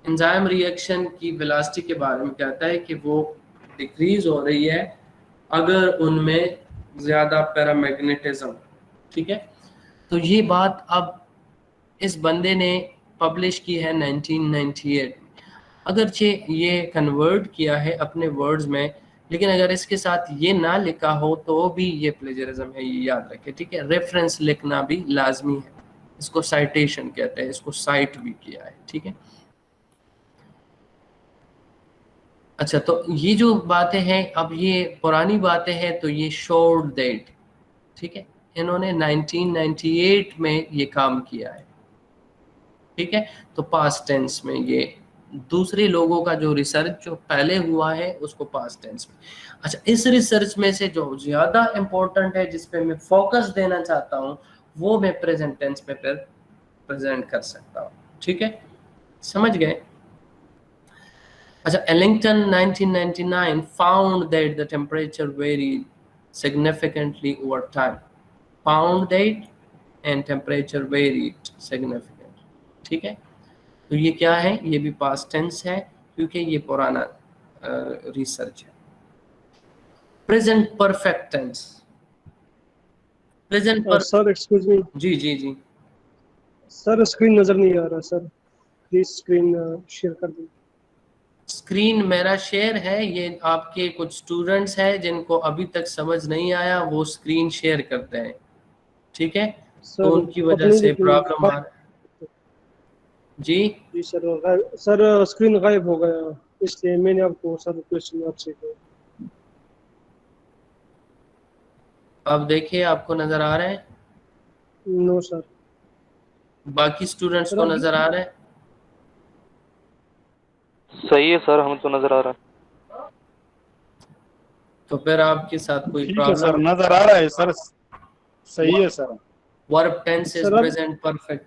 enzyme reaction की velocity के बारे में कहता है कि वो डिक्रीज हो रही है अगर उनमें ज़्यादा पैरामैग्नेटिज्म, ठीक है। तो ये बात अब इस बंदे ने पब्लिश की है 1998 में। अगरचे ये कन्वर्ट किया है अपने वर्ड्स में, लेकिन अगर इसके साथ ये ना लिखा हो तो भी ये प्लेजरिज्म है, ये याद रखें, ठीक है। रेफरेंस लिखना भी लाजमी है, इसको साइटेशन कहते हैं, इसको साइट भी किया है, ठीक है। अच्छा, तो ये जो बातें हैं, अब ये पुरानी बातें हैं, तो ये शोड दैट, ठीक है, इन्होंने 1998 में ये काम किया है, ठीक है। तो पास्ट टेंस में ये दूसरे लोगों का जो रिसर्च जो पहले हुआ है उसको पास्ट टेंस में। अच्छा, इस रिसर्च में से जो ज़्यादा इम्पोर्टेंट है, जिस पे मैं फोकस देना चाहता हूँ, वो मैं प्रेजेंट टेंस में फिर प्रेजेंट कर सकता हूँ, ठीक है, समझ गए। अच्छा, Ellington 1999 found that the temperature varied significantly over time. Found that and temperature varied significantly. ठीक है, तो ये क्या है, ये भी पास्ट टेंस है क्योंकि ये पुराना रिसर्च है। प्रेजेंट परफेक्ट टेंस, प्रेजेंट पर सर एक्सक्यूज मी जी जी जी सर, स्क्रीन नजर नहीं आ रहा सर, प्लीज स्क्रीन शेयर कर दीजिए। स्क्रीन मेरा शेयर है, ये आपके कुछ स्टूडेंट्स हैं जिनको अभी तक समझ नहीं आया, वो स्क्रीन शेयर करते हैं, ठीक है, तो सर उनकी वजह अपनी से प्रॉब्लम आ जी। जी सर स्क्रीन गायब हो गया, इसलिए मैंने आपको सर क्वेश्चन आपसे किया। अब देखिए आपको नजर आ रहा है, नो सर। बाकी स्टूडेंट्स सर को आप नजर आ रहा है? सही है सर, हमें तो नजर आ रहा है। तो फिर आपके साथ कोई ठीक है सर, प्रॉब्लम? नजर आ रहा है सर, सही है sir. Verb tense is sir, अब प्रेजेंट परफेक्ट,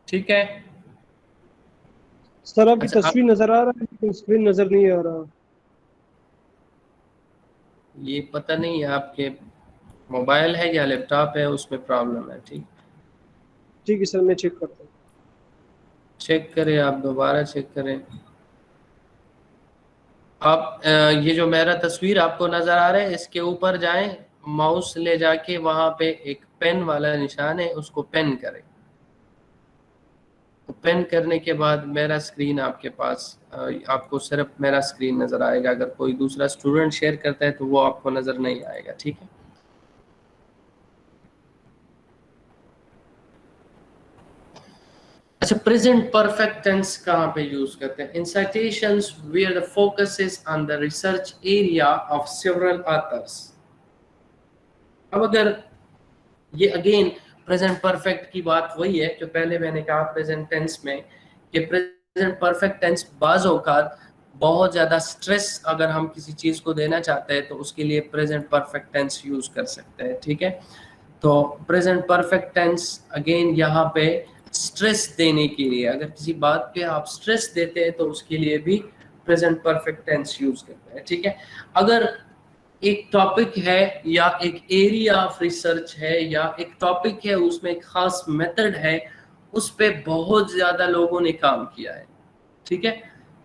ठीक है। सर आपकी अच्छा तस्वीर नजर आ रहा है लेकिन स्क्रीन नजर नहीं आ रहा। ये पता नहीं है आपके मोबाइल है या लैपटॉप है, उसमें प्रॉब्लम है, ठीक, ठीक है सर, मैं चेक करता हूँ। चेक करें, आप दोबारा चेक करें। आप ये जो मेरा तस्वीर आपको नजर आ रहा है, इसके ऊपर जाएं, माउस ले जाके वहां पे एक पेन वाला निशान है, उसको पेन करें। तो पेन करने के बाद मेरा स्क्रीन आपके पास, आपको सिर्फ मेरा स्क्रीन नजर आएगा। अगर कोई दूसरा स्टूडेंट शेयर करता है तो वो आपको नजर नहीं आएगा, ठीक है। अच्छा, प्रेजेंट परफेक्ट टेंस कहाँ पे यूज करते हैं? In citations where the focus is on the research area of several authors. अब अगर ये अगेन प्रेजेंट परफेक्ट की बात वही है जो पहले मैंने कहा प्रेजेंट टेंस में, कि प्रेजेंट परफेक्ट टेंस बाज़ औक़ात बहुत ज़्यादा स्ट्रेस अगर हम किसी चीज़ को देना चाहते हैं तो उसके लिए प्रेजेंट परफेक्ट टेंस यूज़ कर सकते हैं, ठीक है। तो प्रेजेंट परफेक्ट टेंस अगेन यहाँ पे स्ट्रेस देने के लिए, अगर किसी बात पे आप स्ट्रेस देते हैं तो उसके लिए भी प्रेजेंट परफेक्ट टेंस यूज़ करते हैं, ठीक है। अगर एक टॉपिक है या एक एरिया ऑफ रिसर्च है या एक टॉपिक है, उसमें एक खास मेथड है, उस पे बहुत ज़्यादा लोगों ने काम किया है, ठीक है,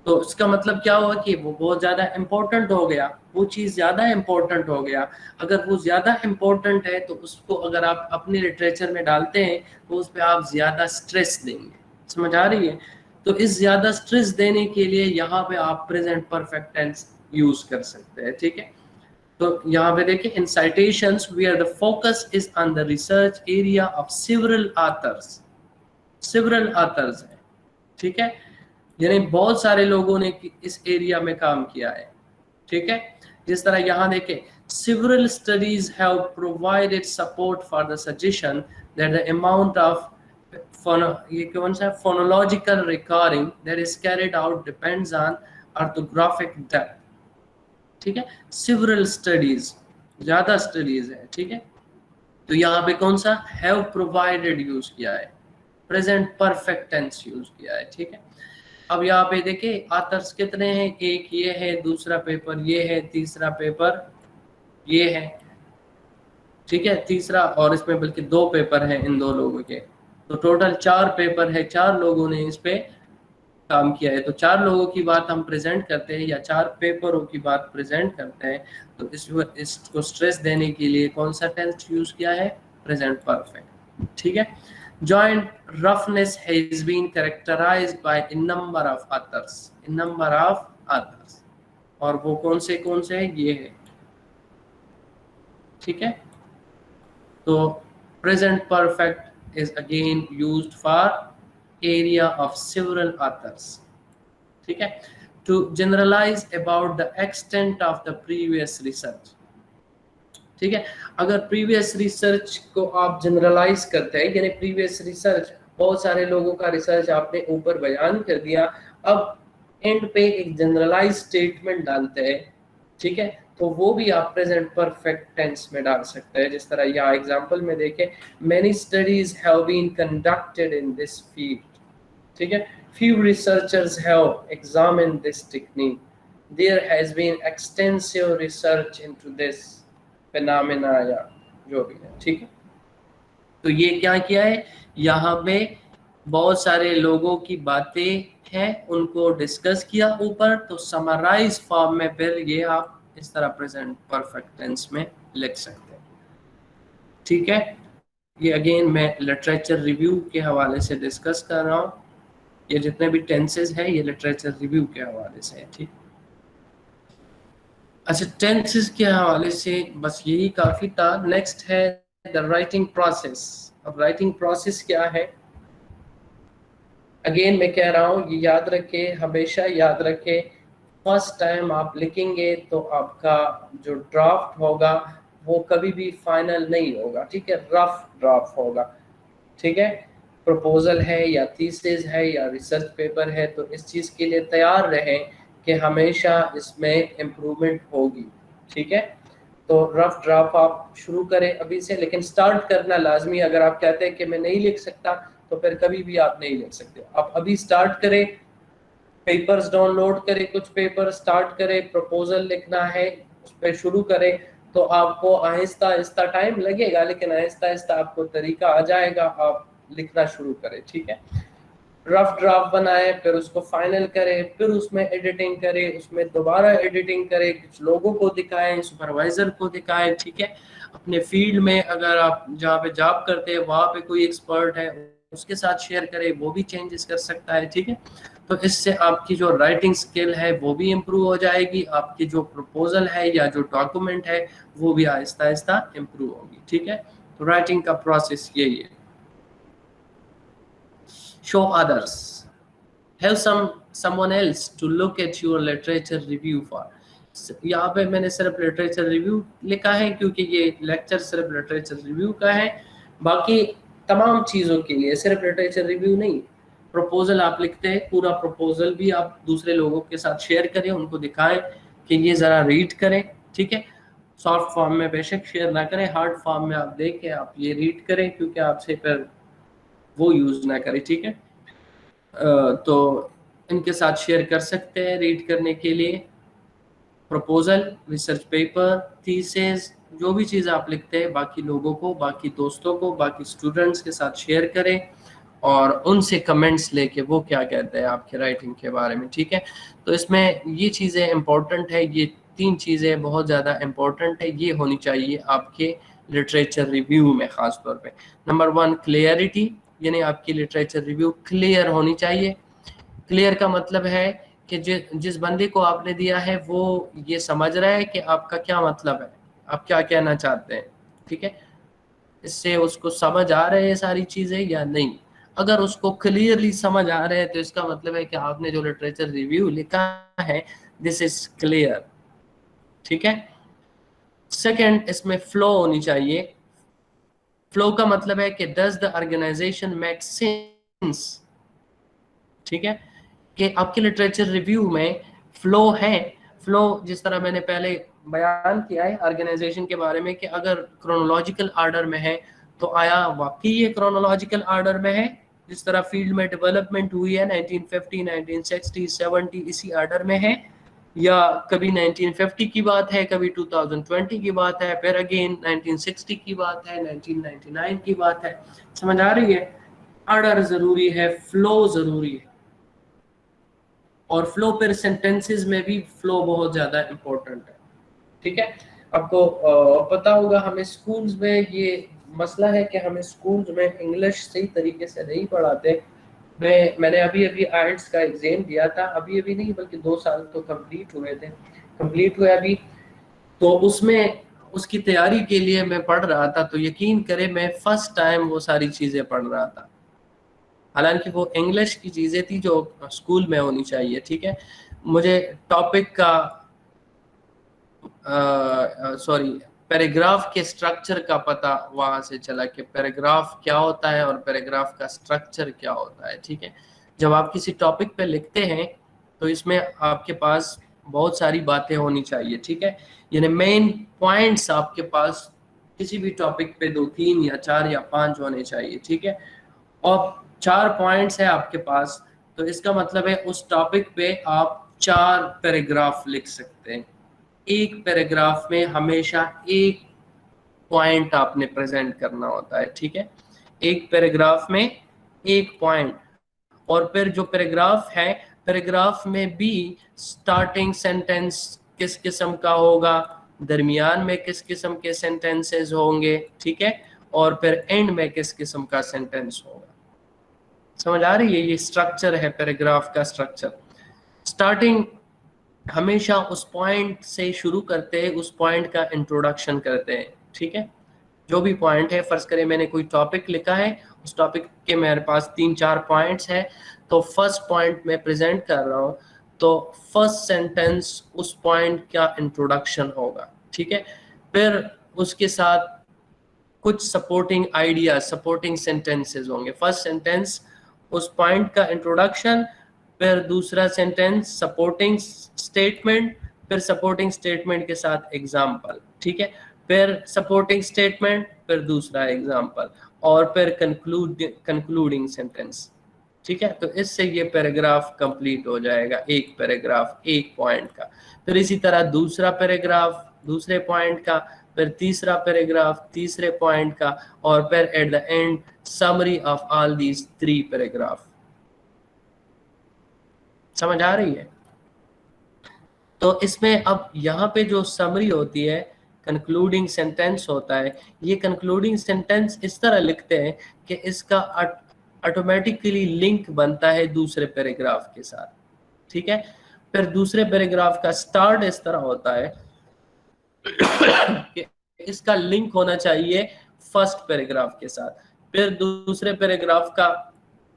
तो इसका मतलब क्या हुआ कि वो बहुत ज़्यादा इम्पोर्टेंट हो गया, वो चीज़ ज़्यादा इम्पोर्टेंट हो गया। अगर वो ज़्यादा इम्पोर्टेंट है तो उसको अगर आप अपने लिटरेचर में डालते हैं तो उस पर आप ज़्यादा स्ट्रेस देंगे, समझ आ रही है? तो इस ज़्यादा स्ट्रेस देने के लिए यहाँ पे आप प्रेजेंट परफेक्ट टेंस यूज़ कर सकते हैं, ठीक है। तो यहाँ पे देखिए, in citations where the focus is on the research area of several authors, several authors है, ठीक है, यानी बहुत सारे लोगों ने इस एरिया में काम किया है, ठीक है। जिस तरह यहाँ देखें, several studies have provided support for the suggestion that the amount of ये कौन सा phonological recording that is carried out depends on orthographic depth, ठीक है। several studies, ज्यादा स्टडीज है, ठीक है। तो यहाँ पे कौन सा have provided यूज किया है, प्रेजेंट परफेक्ट टेंस यूज किया है, ठीक है। अब यहाँ पे देखिए ऑथर्स कितने हैं, एक ये है, दूसरा पेपर ये है, तीसरा पेपर ये है, ठीक है, तीसरा, और इसमें बल्कि 2 पेपर हैं इन 2 लोगों के, तो टोटल 4 पेपर है, 4 लोगों ने इस पे काम किया है। तो 4 लोगों की बात हम प्रेजेंट करते हैं या 4 पेपरों की बात प्रेजेंट करते हैं, तो इसको स्ट्रेस देने के लिए कौन सा टेंस यूज किया है, प्रेजेंट परफेक्ट, ठीक है। Joint roughness has been characterised by in number of authors, in number of authors, और वो कौन से हैं, ये है, ठीक है। तो present perfect is again used for area of several authors, ठीक है, to generalize about the extent of the previous research, ठीक है। अगर previous research को आप generalize करते हैं, यानी previous research बहुत सारे लोगों का रिसर्च आपने ऊपर बयान कर दिया, अब एंड पे एक generalized statement डालते हैं, ठीक है, तो वो भी आप प्रेजेंट परफेक्ट टेंस में डाल सकते हैं। जिस तरह यहाँ एग्जांपल में देखें, many studies have been conducted in this field, ठीक है, few researchers have examined this technique, there has been extensive research into this phenomena, जो भी है, ठीक है। तो ये क्या किया है, यहाँ पे बहुत सारे लोगों की बातें हैं, उनको डिस्कस किया ऊपर, तो समराइज फॉर्म में फिर ये आप इस तरह प्रेजेंट परफेक्ट टेंस में लिख सकते हैं, ठीक है। ये अगेन मैं लिटरेचर रिव्यू के हवाले से डिस्कस कर रहा हूँ, ये जितने भी टेंसेस हैं ये लिटरेचर रिव्यू के हवाले से है, ठीक। अच्छा, टेंसेस के हवाले से बस यही काफ़ी था। नेक्स्ट है द राइटिंग प्रोसेस। अब राइटिंग प्रोसेस क्या है, अगेन मैं कह रहा हूँ ये याद रखें, हमेशा याद रखें, फर्स्ट टाइम आप लिखेंगे तो आपका जो ड्राफ्ट होगा वो कभी भी फाइनल नहीं होगा, ठीक है, रफ ड्राफ्ट होगा, ठीक है। प्रपोजल है या थीसिस है या रिसर्च पेपर है, तो इस चीज़ के लिए तैयार रहें कि हमेशा इसमें इम्प्रूवमेंट होगी, ठीक है। तो रफ ड्राफ्ट आप शुरू करें अभी से, लेकिन स्टार्ट करना लाजमी। अगर आप कहते हैं कि मैं नहीं लिख सकता, तो फिर कभी भी आप नहीं लिख सकते। आप अभी स्टार्ट करें, पेपर्स डाउनलोड करें, कुछ पेपर स्टार्ट करें, प्रपोजल लिखना है उस पर शुरू करें, तो आपको आहिस्ता आहिस्ता टाइम लगेगा, लेकिन आहिस्ता आहिस्ता आपको तरीका आ जाएगा, आप लिखना शुरू करें, ठीक है। रफ ड्राफ्ट बनाए, फिर उसको फाइनल करें, फिर उसमें एडिटिंग करें, उसमें दोबारा एडिटिंग करें, कुछ लोगों को दिखाएं, सुपरवाइजर को दिखाएं, ठीक है। अपने फील्ड में अगर आप जहाँ पे जॉब करते हैं वहाँ पे कोई एक्सपर्ट है उसके साथ शेयर करें, वो भी चेंजेस कर सकता है, ठीक है। तो इससे आपकी जो राइटिंग स्किल है वो भी इम्प्रूव हो जाएगी, आपकी जो प्रपोजल है या जो डॉक्यूमेंट है वो भी आहिस्ता आहिस्ता इम्प्रूव होगी, ठीक है। तो राइटिंग का प्रोसेस यही है। Show others, have someone else to look at your literature review for। यहाँ पे मैंने सिर्फ लिटरेचर रिव्यू लिखा है क्योंकि ये लेक्चर सिर्फ लिटरेचर रिव्यू का है, बाकी तमाम चीज़ों के लिए सिर्फ लिटरेचर रिव्यू नहीं। प्रपोजल आप लिखते हैं, पूरा प्रपोजल भी आप दूसरे लोगों के साथ शेयर करें, उनको दिखाएं कि ये ज़रा रीड करें, ठीक है। सॉफ्ट फॉर्म में बेशक शेयर ना करें, हार्ड फॉर्म में आप देखें, आप ये रीड करें, क्योंकि आपसे फिर वो यूज़ ना करें, ठीक है। तो इनके साथ शेयर कर सकते हैं रीड करने के लिए। प्रपोजल, रिसर्च पेपर, थीसिस, जो भी चीज़ आप लिखते हैं बाकी लोगों को, बाकी दोस्तों को, बाकी स्टूडेंट्स के साथ शेयर करें और उनसे कमेंट्स लेके वो क्या कहते हैं आपके राइटिंग के बारे में, ठीक है। तो इसमें ये चीज़ें इम्पोर्टेंट है, ये 3 चीज़ें बहुत ज़्यादा इम्पोर्टेंट है, ये होनी चाहिए आपके लिटरेचर रिव्यू में ख़ास तौर पे। नंबर 1 क्लियरिटी, यानी आपकी लिटरेचर रिव्यू क्लियर होनी चाहिए। क्लियर का मतलब है कि जिस बंदे को आपने दिया है वो ये समझ रहा है कि आपका क्या मतलब है, आप क्या कहना चाहते हैं, ठीक है। इससे उसको समझ आ रहे हैं सारी चीज़ें या नहीं। अगर उसको क्लियरली समझ आ रहे हैं तो इसका मतलब है कि आपने जो लिटरेचर रिव्यू लिखा है दिस इज क्लियर, ठीक है। सेकंड, इसमें फ्लो होनी चाहिए। फ्लो का मतलब है कि does the organisation make sense, ठीक है, कि आपके लिटरेचर रिव्यू में फ्लो है। फ्लो जिस तरह मैंने पहले बयान किया है ऑर्गेनाइजेशन के बारे में कि अगर क्रोनोलॉजिकल ऑर्डर में है तो आया वाकई ये क्रोनोलॉजिकल ऑर्डर में है, जिस तरह फील्ड में डेवलपमेंट हुई है 1950, 1960, 70 इसी ऑर्डर में है, या कभी 1950 की बात है, कभी 2020 की बात है, फिर अगेन 1960 की बात है, 1999 की बात है। समझ आ रही है? ऑर्डर ज़रूरी है, फ्लो ज़रूरी है, और फ्लो पर सेंटेंसेस में भी फ्लो बहुत ज़्यादा इम्पोर्टेंट है, ठीक है। आपको पता होगा हमें स्कूल्स में ये मसला है कि हमें स्कूल्स में इंग्लिश सही तरीके से नहीं पढ़ाते। मैंने अभी आइल्स का एग्ज़ाम दिया था, अभी नहीं बल्कि 2 साल तो कंप्लीट हुए अभी, तो उसमें उसकी तैयारी के लिए मैं पढ़ रहा था, तो यकीन करें मैं फर्स्ट टाइम वो सारी चीज़ें पढ़ रहा था, हालांकि वो इंग्लिश की चीज़ें थी जो स्कूल में होनी चाहिए, ठीक है। मुझे टॉपिक का पैराग्राफ के स्ट्रक्चर का पता वहाँ से चला कि पैराग्राफ क्या होता है और पैराग्राफ का स्ट्रक्चर क्या होता है, ठीक है। जब आप किसी टॉपिक पे लिखते हैं तो इसमें आपके पास बहुत सारी बातें होनी चाहिए, ठीक है। यानी मेन पॉइंट्स आपके पास किसी भी टॉपिक पे 2, 3 या 4 या 5 होने चाहिए, ठीक है। और 4 पॉइंट्स है आपके पास, तो इसका मतलब है उस टॉपिक पे आप 4 पैराग्राफ लिख सकते हैं। एक पैराग्राफ में हमेशा एक पॉइंट आपने प्रेजेंट करना होता है, ठीक है। एक पैराग्राफ में एक पॉइंट, और फिर जो पैराग्राफ है, पैराग्राफ में भी स्टार्टिंग सेंटेंस किस किस्म का होगा, दरमियान में किस किस्म के सेंटेंसेस होंगे, ठीक है, और फिर एंड में किस किस्म का सेंटेंस होगा। समझ आ रही है? ये स्ट्रक्चर है पैराग्राफ का स्ट्रक्चर। स्टार्टिंग हमेशा उस पॉइंट से शुरू करते हैं, उस पॉइंट का इंट्रोडक्शन करते हैं, ठीक है। जो भी पॉइंट है, फर्ज करें मैंने कोई टॉपिक लिखा है, उस टॉपिक के मेरे पास 3-4 पॉइंट्स है, तो फर्स्ट पॉइंट में प्रेजेंट कर रहा हूँ, तो फर्स्ट सेंटेंस उस पॉइंट का इंट्रोडक्शन होगा, ठीक है। फिर उसके साथ कुछ सपोर्टिंग आइडिया, सपोर्टिंग सेंटेंसेस होंगे। फर्स्ट सेंटेंस उस पॉइंट का इंट्रोडक्शन, फिर दूसरा सेंटेंस सपोर्टिंग स्टेटमेंट, फिर सपोर्टिंग स्टेटमेंट के साथ एग्जाम्पल, ठीक है, फिर सपोर्टिंग स्टेटमेंट, फिर दूसरा एग्जाम्पल, और फिर कंक्लूडिंग सेंटेंस, ठीक है। तो इससे ये पैराग्राफ कंप्लीट हो जाएगा, एक पैराग्राफ एक पॉइंट का। फिर इसी तरह दूसरा पैराग्राफ दूसरे पॉइंट का, फिर तीसरा पैराग्राफ तीसरे पॉइंट का, और फिर at the end summary of all these 3 paragraph. समझ आ रही है? तो इसमें अब यहाँ पे जो समरी होती है, कंक्लूडिंग सेंटेंस होता है, ये कंक्लूडिंग सेंटेंस इस तरह लिखते हैं कि इसका ऑटोमेटिकली लिंक बनता है दूसरे पैराग्राफ के साथ, ठीक है। फिर दूसरे पैराग्राफ का स्टार्ट इस तरह होता है कि इसका लिंक होना चाहिए फर्स्ट पैराग्राफ के साथ। फिर दूसरे पैराग्राफ का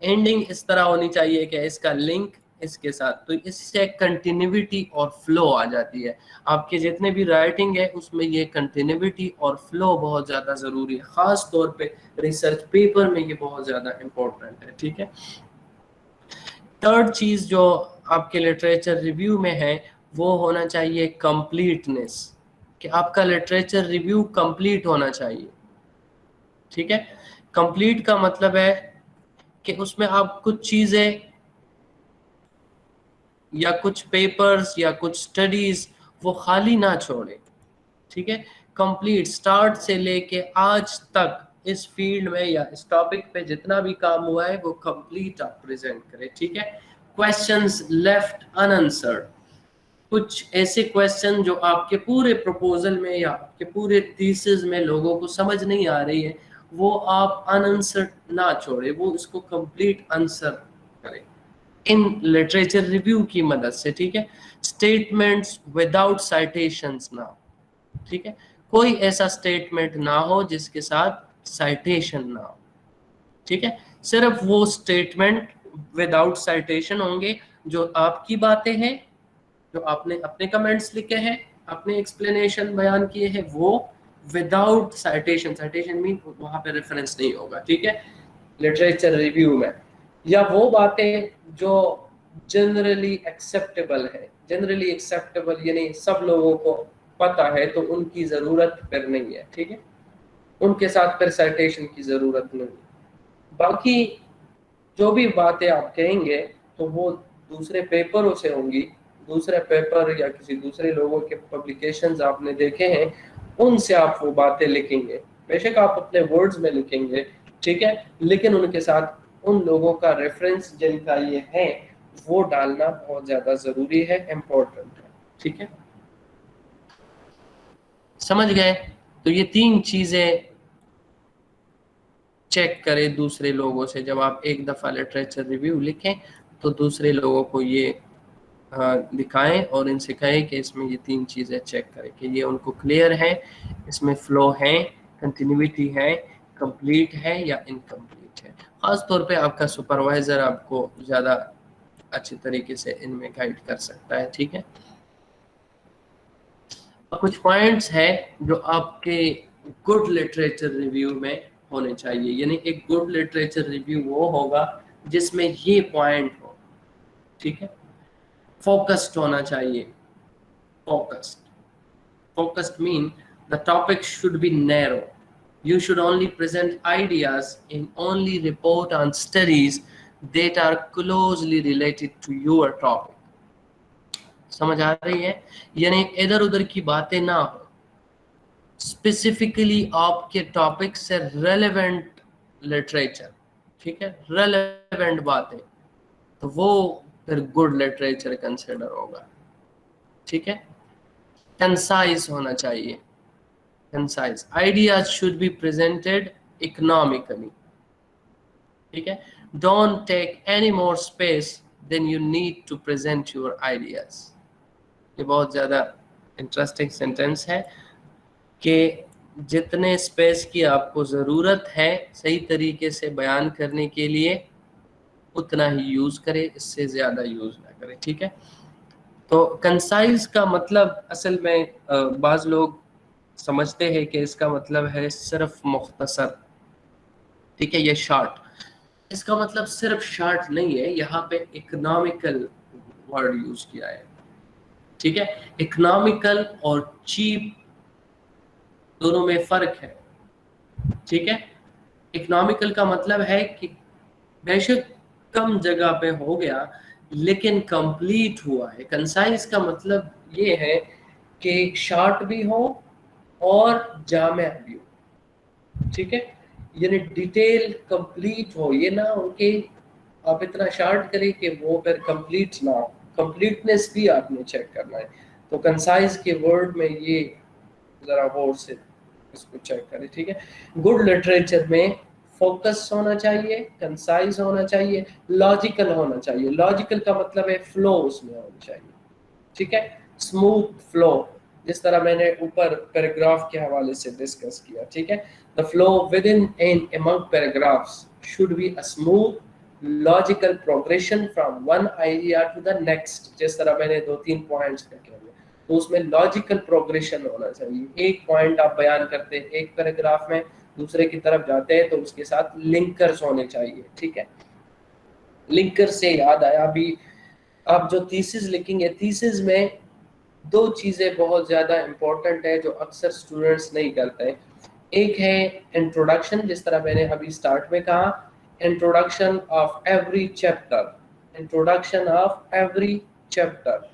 एंडिंग इस तरह होनी चाहिए कि इसका लिंक इसके साथ। तो इससे कंटिन्यूटी और फ्लो आ जाती है। आपके जितने भी राइटिंग है उसमें ये कंटिन्यूटी और फ्लो बहुत ज़्यादा ज़रूरी है, ख़ास तौर पे रिसर्च पेपर में ये बहुत ज़्यादा इम्पोर्टेंट है, ठीक है। थर्ड चीज़ जो आपके लिटरेचर रिव्यू में है वो होना चाहिए कंप्लीटनेस, कि आपका लिटरेचर रिव्यू कंप्लीट होना चाहिए, ठीक है। कंप्लीट का मतलब है कि उसमें आप कुछ चीज़ें या कुछ पेपर्स या कुछ स्टडीज वो खाली ना छोड़े, ठीक है। कंप्लीट स्टार्ट से लेके आज तक इस फील्ड में या इस टॉपिक पे जितना भी काम हुआ है वो कंप्लीट आप प्रेजेंट करें, ठीक है। क्वेश्चंस लेफ्ट अनआंसर्ड, कुछ ऐसे क्वेश्चन जो आपके पूरे प्रपोजल में या आपके पूरे थीसिस में लोगों को समझ नहीं आ रही है, वो आप अनआंसर्ड ना छोड़े, वो इसको कंप्लीट आंसर करें इन लिटरेचर रिव्यू की मदद से, ठीक है। स्टेटमेंट्स विदाउट साइटेशंस ना हो, ठीक है। कोई ऐसा स्टेटमेंट ना हो जिसके साथ साइटेशन ना हो, ठीक है। सिर्फ वो स्टेटमेंट विदाउट साइटेशन होंगे जो आपकी बातें हैं, जो आपने अपने कमेंट्स लिखे हैं, अपने एक्सप्लेनेशन बयान किए हैं, वो विदाउट साइटेशन, साइटेशन मीन वहां पे रेफरेंस नहीं होगा, ठीक है, लिटरेचर रिव्यू में। या वो बातें जो जनरली एक्सेप्टेबल है, जनरली एक्सेप्टेबल यानी सब लोगों को पता है, तो उनकी ज़रूरत फिर नहीं है, ठीक है, उनके साथ फिर साइटेशन की ज़रूरत नहीं। बाकी जो भी बातें आप कहेंगे तो वो दूसरे पेपरों से होंगी, दूसरे पेपर या किसी दूसरे लोगों के पब्लिकेशंस आपने देखे हैं उनसे आप वो बातें लिखेंगे, बेशक आप अपने वर्ड्स में लिखेंगे, ठीक है, लेकिन उनके साथ उन लोगों का रेफरेंस जिनका ये है वो डालना बहुत ज़्यादा ज़रूरी है, इम्पोर्टेंट है, ठीक है। समझ गए? तो ये 3 चीज़ें चेक करें दूसरे लोगों से। जब आप एक दफ़ा लिटरेचर रिव्यू लिखें तो दूसरे लोगों को ये दिखाएं और इनसे कहें कि इसमें ये 3 चीज़ें चेक करें कि ये उनको क्लियर है, इसमें फ़्लो है, कंटिन्यूटी है, कंप्लीट है या इनकम्प्लीट है। ख़ास तौर पे आपका सुपरवाइज़र आपको ज़्यादा अच्छे तरीके से इनमें गाइड कर सकता है, ठीक है। कुछ पॉइंट्स हैं जो आपके गुड लिटरेचर रिव्यू में होने चाहिए, यानी एक गुड लिटरेचर रिव्यू वो होगा जिसमें ये पॉइंट हो, ठीक है। फोकस्ड होना चाहिए, focused mean the topic should be narrow, you should only present ideas and only report on studies that are closely related to your topic। समझ आ रही है? यानी इधर उधर की बातें ना हो, स्पेसिफिकली आपके टॉपिक से रेलेवेंट लिटरेचर, ठीक है, रेलेवेंट बातें, तो वो फिर गुड लिटरेचर कंसिडर होगा, ठीक है। कंसाइज होना चाहिए, concise ideas should be presented economically, ठीक है। Don't take any more space than you need to present your ideas. ये बहुत ज़्यादा इंटरेस्टिंग सेंटेंस है कि जितने स्पेस की आपको ज़रूरत है सही तरीके से बयान करने के लिए उतना ही यूज़ करें, इससे ज़्यादा यूज़ ना करें, ठीक है। तो कंसाइज का मतलब असल में बाज़ लोग समझते हैं कि इसका मतलब है सिर्फ मुख्तसर, ठीक है, ये शॉर्ट। इसका मतलब सिर्फ शॉर्ट नहीं है, यहाँ पे इकोनॉमिकल वर्ड यूज़ किया है, ठीक है। इकोनॉमिकल और चीप दोनों में फ़र्क है, ठीक है। इकोनॉमिकल का मतलब है कि बेशक कम जगह पे हो गया लेकिन कंप्लीट हुआ है। कंसाइज का मतलब ये है कि शॉर्ट भी हो और जामे भी हो, ठीक है, यानी डिटेल कंप्लीट हो, ये ना हो कि आप इतना शॉर्ट करें कि वो फिर कंप्लीट ना हो, कंप्लीटनेस भी आपने चेक करना है। तो कंसाइज के वर्ड में ये ज़रा गौर से इसको चेक करें, ठीक है। गुड लिटरेचर में फोकस होना चाहिए, कंसाइज होना चाहिए, लॉजिकल होना चाहिए। लॉजिकल का मतलब है फ्लो उसमें होना चाहिए, ठीक है, स्मूथ फ्लो, जिस तरह मैंने ऊपर पैराग्राफ के हवाले से डिस्कस किया, ठीक है। The flow within and among paragraphs should be a smooth logical progression from one idea to the next, जिस तरह मैंने 2-3 पॉइंट्स लिखे हुए, तो उसमें लॉजिकल प्रोग्रेशन होना चाहिए। एक पॉइंट आप बयान करते हैं एक पैराग्राफ में, दूसरे की तरफ जाते हैं तो उसके साथ लिंकर्स होने चाहिए, ठीक है। लिंकर से याद आया, अभी आप जो थीसिस लिखेंगे, थीसिस में 2 चीज़ें बहुत ज़्यादा इम्पोर्टेंट है जो अक्सर स्टूडेंट्स नहीं करते। एक है इंट्रोडक्शन, जिस तरह मैंने अभी स्टार्ट में कहा, introduction of every chapter, introduction of every chapter.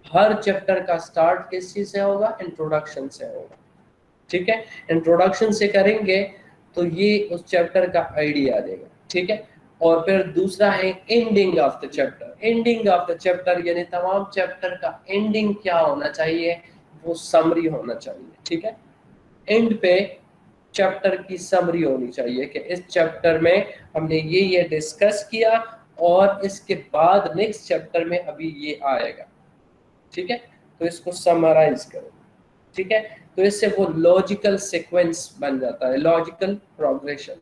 Her chapter का स्टार्ट किस चीज़ से होगा? इंट्रोडक्शन से होगा, ठीक है। इंट्रोडक्शन से करेंगे तो ये उस चैप्टर का आइडिया देगा, ठीक है। और फिर दूसरा है ending of the chapter. Ending of the chapter यानी तमाम चैप्टर का एंडिंग क्या होना चाहिए? वो समरी होना चाहिए, ठीक है। एंड पे चैप्टर की समरी होनी चाहिए कि इस चैप्टर में हमने ये डिस्कस किया और इसके बाद नेक्स्ट चैप्टर में अभी ये आएगा, ठीक है। तो इसको समराइज करो, ठीक है। तो इससे वो लॉजिकल सीक्वेंस बन जाता है, लॉजिकल प्रोग्रेशन।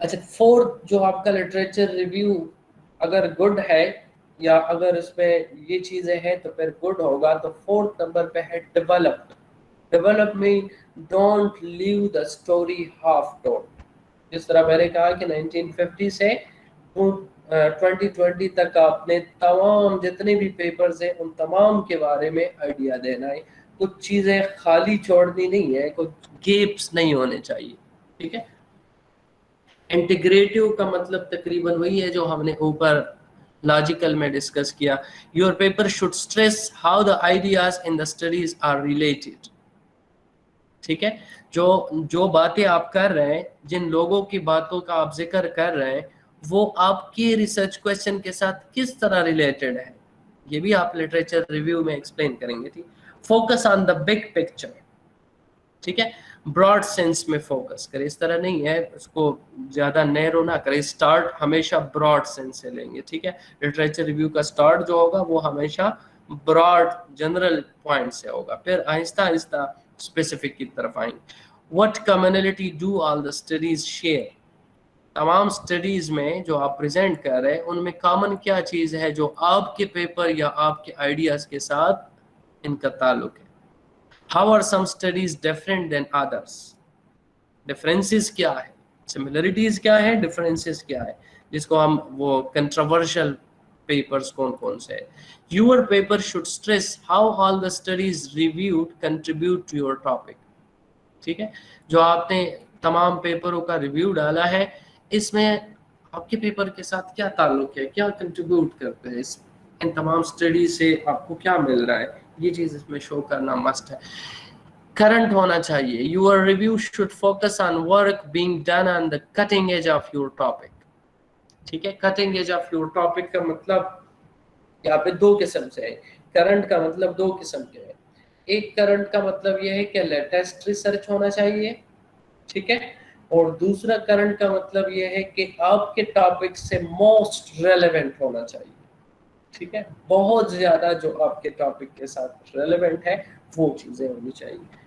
अच्छा, फोर्थ जो आपका लिटरेचर रिव्यू अगर गुड है या अगर इसमें ये चीज़ें हैं तो फिर गुड होगा। तो 4th नंबर पे है developed. Develop mean don't leave the story half told. जिस तरह मैंने कहा कि 1950 से 2020 तक आपने तमाम जितने भी पेपर्स हैं उन तमाम के बारे में आइडिया देना है। कुछ चीज़ें खाली छोड़नी नहीं है, कुछ गैप्स नहीं होने चाहिए, ठीक है। इंटीग्रेटिव का मतलब तकरीबन वही है जो हमने ऊपर लॉजिकल में डिस्कस किया। Your paper should stress how the ideas in the studies are related, ठीक है। जो बातें आप कर रहे हैं, जिन लोगों की बातों का आप जिक्र कर रहे हैं, वो आपके रिसर्च क्वेश्चन के साथ किस तरह रिलेटेड है, ये भी आप लिटरेचर रिव्यू में एक्सप्लेन करेंगे, ठीक। Focus on the big picture, ठीक है। ब्रॉड सेंस में फोकस करें, इस तरह नहीं है उसको ज़्यादा नैरो ना करें। स्टार्ट हमेशा ब्रॉड सेंस से लेंगे, ठीक है। लिटरेचर रिव्यू का स्टार्ट जो होगा वो हमेशा ब्रॉड जनरल पॉइंट से होगा, फिर आहिस्ता आहिस्ता स्पेसिफिक की तरफ आएंगे। What community do all the studies share. तमाम स्टडीज़ में जो आप प्रेजेंट कर रहे हैं उनमें कॉमन क्या चीज़ है जो आपके पेपर या आपके आइडियाज़ के साथ इनका ताल्लुक है। How are some studies different than others. Differences क्या है, सिमिलरिटीज क्या है, डिफरेंसेस क्या है, जिसको हम वो कंट्रोवर्शियल पेपर्स कौन कौन से है। Your paper should stress how all the studies reviewed contribute to your topic, ठीक है। जो आपने तमाम पेपरों का रिव्यू डाला है, इसमें आपके पेपर के साथ क्या ताल्लुक है, क्या कंट्रीब्यूट करते हैं, इन तमाम स्टडी से आपको क्या मिल रहा है, ये चीज़ इसमें शो करना मस्ट है। करंट होना चाहिए। Your review should focus on work being done on the cutting edge of your topic. ठीक है, cutting edge of your topic का मतलब यहाँ पे दो किस्म से है। करंट का मतलब दो किस्म के है। एक करंट का मतलब यह है कि लेटेस्ट रिसर्च होना चाहिए, ठीक है, और दूसरा करंट का मतलब यह है कि आपके टॉपिक से मोस्ट रेलेवेंट होना चाहिए। ठीक है, बहुत ज्यादा जो आपके टॉपिक के साथ रेलेवेंट है वो चीजें होनी चाहिए।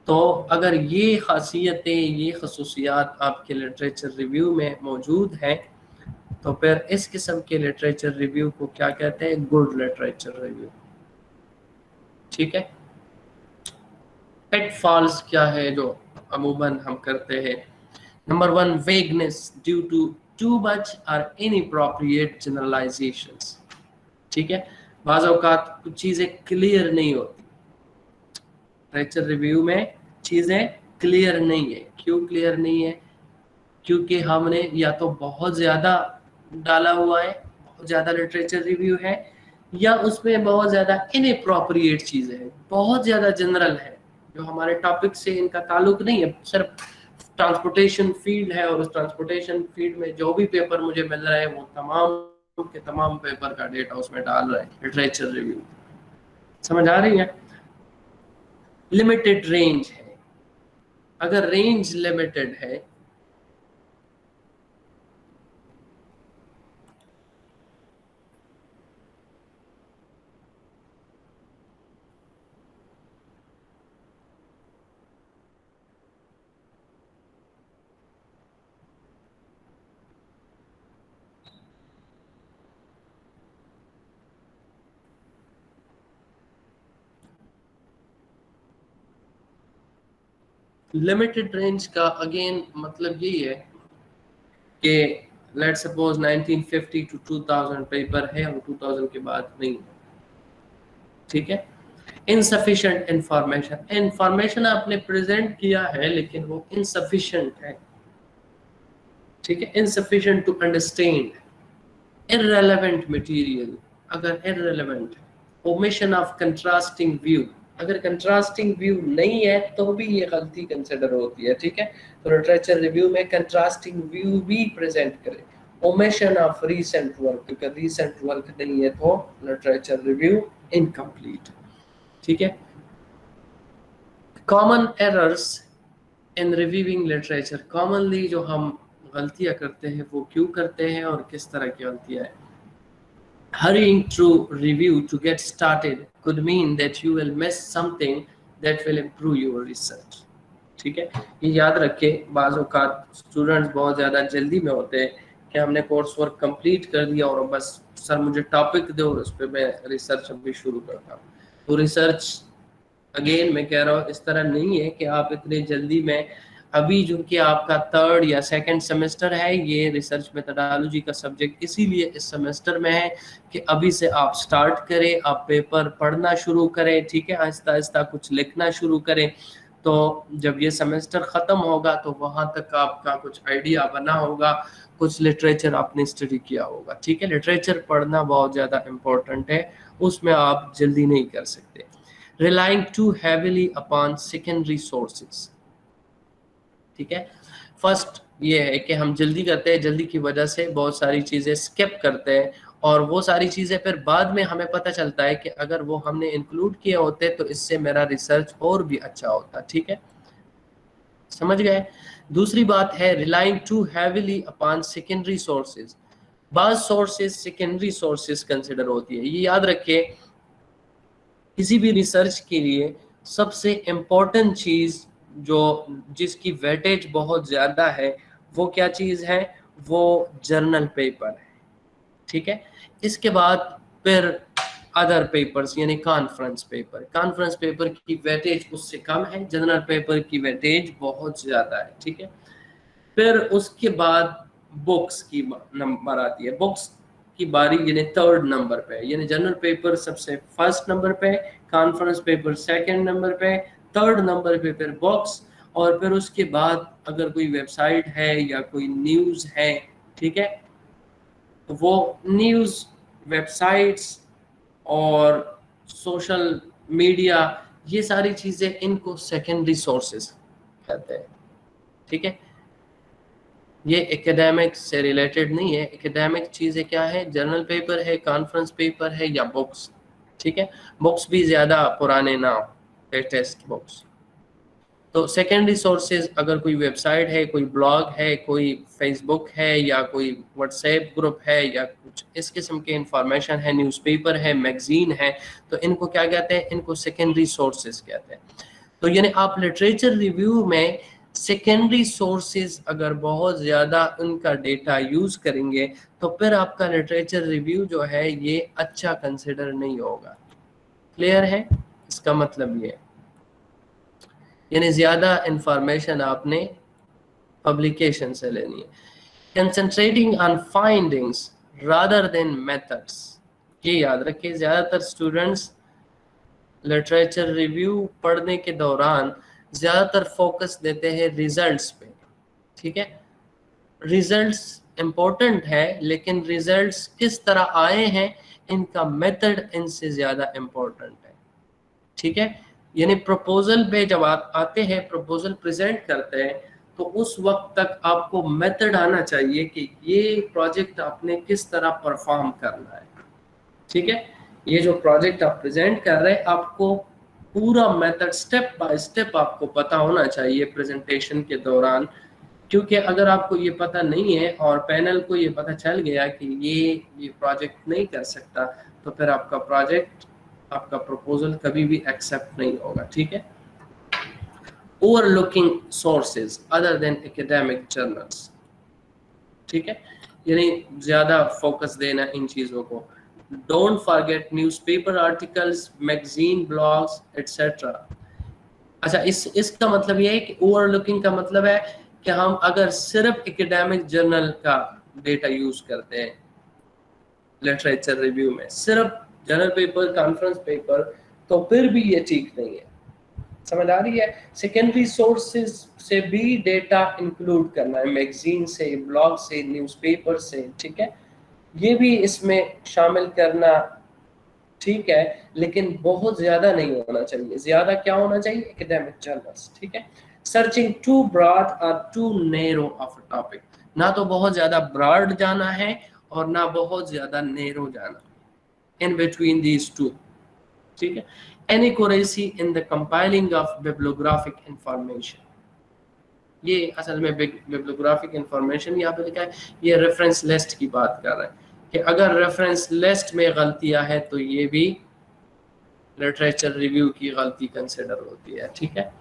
तो अगर ये खासियतें, ये खसूसियात आपके लिटरेचर रिव्यू में मौजूद हैं तो फिर इस किस्म के लिटरेचर रिव्यू को क्या कहते हैं? Good literature review. ठीक है, पिटफॉल्स क्या है जो अमूमन हम करते हैं? Number 1, vagueness due to too much और इनअप्रोप्रिएट जनरलाइजेशंस। ठीक है, बाज़ औक़ात कुछ चीज़ें क्लियर नहीं होती लिटरेचर रिव्यू में, चीज़ें क्लियर नहीं है। क्यों क्लियर नहीं है? क्योंकि हमने या तो बहुत ज़्यादा डाला हुआ है, बहुत ज़्यादा लिटरेचर रिव्यू है, या उसमें बहुत ज़्यादा इनअप्रोप्रिएट चीज़ें हैं, बहुत ज़्यादा जनरल है जो हमारे टॉपिक से इनका ताल्लुक नहीं है। सिर्फ ट्रांसपोर्टेशन फील्ड है और उस ट्रांसपोर्टेशन फील्ड में जो भी पेपर मुझे मिल रहा है वो तमाम के तमाम पेपर का डेटा उसमें डाल रहे हैं लिटरेचर रिव्यू। समझ आ रही है? लिमिटेड रेंज है। अगर रेंज लिमिटेड है लिमिटेड रेंज का अगेन मतलब यही है कि लेट्स सपोज 1950 टू 2000 पेपर है और 2000 के बाद नहीं। ठीक है, इनसफिशिएंट इंफॉर्मेशन आपने प्रेजेंट किया है लेकिन वो इनसफिशिएंट है। ठीक है, insufficient to understand, irrelevant material अगर इररेलेवेंट है। ओमिशन ऑफ कंट्रास्टिंग व्यू, अगर कंट्रास्टिंग व्यू नहीं है तो भी ये गलती कंसिडर होती है। ठीक है, तो लिटरेचर रिव्यू में कंट्रास्टिंग व्यू भी प्रेजेंट करें। ओमिशन ऑफ रीसेंट वर्क, अगर रीसेंट वर्क नहीं है तो लिटरेचर रिव्यू इनकम्प्लीट। ठीक है, common errors in reviewing literature, commonly जो हम गलतियां करते हैं वो क्यों करते हैं और किस तरह की गलतियां हैं? Hurrying through review to get started could mean that you will miss something that will improve your research. ठीक है, ये याद रखे, बाज़ औक़ात स्टूडेंट्स बहुत ज़्यादा जल्दी में होते हैं कि हमने कोर्स वर्क कंप्लीट कर दिया और बस सर मुझे टॉपिक दो और उस पर मैं रिसर्च अभी शुरू करता हूँ। तो रिसर्च अगेन मैं कह रहा हूँ इस तरह नहीं है कि आप इतने जल्दी में, अभी जो कि आपका 3rd या 2nd सेमेस्टर है, ये रिसर्च मेथोडोलॉजी का सब्जेक्ट इसीलिए इस सेमेस्टर में है कि अभी से आप स्टार्ट करें, आप पेपर पढ़ना शुरू करें। ठीक है, आहिस्ता आहिस्ता कुछ लिखना शुरू करें, तो जब ये सेमेस्टर ख़त्म होगा तो वहाँ तक आपका कुछ आइडिया बना होगा, कुछ लिटरेचर आपने स्टडी किया होगा। ठीक है, लिटरेचर पढ़ना बहुत ज़्यादा इम्पोर्टेंट है, उसमें आप जल्दी नहीं कर सकते। Relying too heavily upon secondary sources. ठीक है, फर्स्ट ये है कि हम जल्दी करते हैं, जल्दी की वजह से बहुत सारी चीज़ें स्किप करते हैं और वो सारी चीज़ें फिर बाद में हमें पता चलता है कि अगर वो हमने इंक्लूड किए होते तो इससे मेरा रिसर्च और भी अच्छा होता। ठीक है, समझ गए? दूसरी बात है relying too heavily upon secondary sources. बाज़ सोर्सेज सेकेंडरी सोर्सेज कंसिडर होती है, ये याद रखिए। किसी भी रिसर्च के लिए सबसे इम्पोर्टेंट चीज़ जो जिसकी वेटेज बहुत ज़्यादा है वो क्या चीज़ है? वो जर्नल पेपर है। ठीक है, इसके बाद फिर अदर पेपर्स यानी कॉन्फ्रेंस पेपर की वेटेज उससे कम है, जर्नल पेपर की वेटेज बहुत ज़्यादा है। ठीक है, फिर उसके बाद बुक्स की नंबर आती है, बुक्स की बारी यानी 3rd नंबर पे, यानी जर्नल पेपर सबसे 1st नंबर पे, कॉन्फ्रेंस पेपर 2nd नंबर पे, 3rd नंबर पे फिर बुक्स, और फिर उसके बाद अगर कोई वेबसाइट है या कोई न्यूज़ है, ठीक है, तो वो न्यूज़, वेबसाइट्स और सोशल मीडिया ये सारी चीजें इनको सेकेंडरी सोर्सेज कहते हैं, ठीक है। ये एकेडमिक से रिलेटेड नहीं है। एकेडमिक चीजें क्या है, जर्नल पेपर है, कॉन्फ्रेंस पेपर है या बुक्स, ठीक है। बुक्स भी ज्यादा पुराने ना हो, लेटेस्ट बुक्स। तो सेकेंडरी सोर्सेज अगर कोई वेबसाइट है, कोई ब्लॉग है, कोई फेसबुक है या कोई व्हाट्सएप ग्रुप है या कुछ इस किस्म के इंफॉर्मेशन है, न्यूज़पेपर है, मैगजीन है, तो इनको क्या कहते हैं, इनको सेकेंडरी सोर्सेज कहते हैं। तो यानी आप लिटरेचर रिव्यू में सेकेंडरी सोर्सेज अगर बहुत ज़्यादा उनका डेटा यूज़ करेंगे तो फिर आपका लिटरेचर रिव्यू जो है ये अच्छा कंसिडर नहीं होगा। क्लियर है इसका मतलब ये, यानी ज़्यादा इंफॉर्मेशन आपने पब्लिकेशन से लेनी है। Concentrating on findings rather than methods, ये याद रखिए। ज़्यादातर स्टूडेंट्स लिटरेचर रिव्यू पढ़ने के दौरान ज़्यादातर फोकस देते हैं रिजल्ट्स पे, ठीक है। रिजल्ट्स इम्पोर्टेंट है लेकिन रिजल्ट्स किस तरह आए हैं इनका मेथड इनसे ज़्यादा इम्पोर्टेंट है, ठीक है। यानी प्रपोजल पे जब आप आते हैं, प्रपोजल प्रेजेंट करते हैं, तो उस वक्त तक आपको मेथड आना चाहिए कि ये प्रोजेक्ट आपने किस तरह परफॉर्म करना है, ठीक है। ये जो प्रोजेक्ट आप प्रेजेंट कर रहे हैं आपको पूरा मेथड स्टेप बाय स्टेप आपको पता होना चाहिए प्रेजेंटेशन के दौरान, क्योंकि अगर आपको ये पता नहीं है और पैनल को ये पता चल गया कि ये प्रोजेक्ट नहीं कर सकता, तो फिर आपका प्रोजेक्ट, आपका प्रपोजल कभी भी एक्सेप्ट नहीं होगा, ठीक है। Overlooking sources other than academic journals, ठीक है, यानी ज्यादा फोकस देना इन चीजों को। Don't forget newspaper articles, magazine, blogs etcetera. अच्छा, इसका मतलब ये है कि ओवरलुकिंग का मतलब है कि हम अगर सिर्फ एकेडमिक जर्नल का डेटा यूज करते हैं लिटरेचर रिव्यू में, सिर्फ जर्नल पेपर, कॉन्फ्रेंस पेपर, तो फिर भी ये ठीक नहीं है। समझ आ रही है? सेकेंडरी सोर्सेज से भी डेटा इंक्लूड करना है, मैगजीन से, ब्लॉग से, न्यूज़पेपर से, ठीक है। ये भी इसमें शामिल करना ठीक है, लेकिन बहुत ज्यादा नहीं होना चाहिए। ज्यादा क्या होना चाहिए? एकेडमिक जर्नल्स, ठीक है। सर्चिंग टू ब्रॉड और too narrow of a topic, ना तो बहुत ज्यादा ब्रॉड जाना है और ना बहुत ज्यादा नैरो जाना, in between these two, ठीक है। Inaccuracy in the compiling of bibliographic information, ये असल में bibliographic information यहाँ पे लिखा है, ये रेफरेंस लिस्ट की बात कर रहे हैं कि अगर रेफरेंस लिस्ट में गलतियां हैं तो ये भी लिटरेचर रिव्यू की गलती कंसिडर होती है, ठीक है।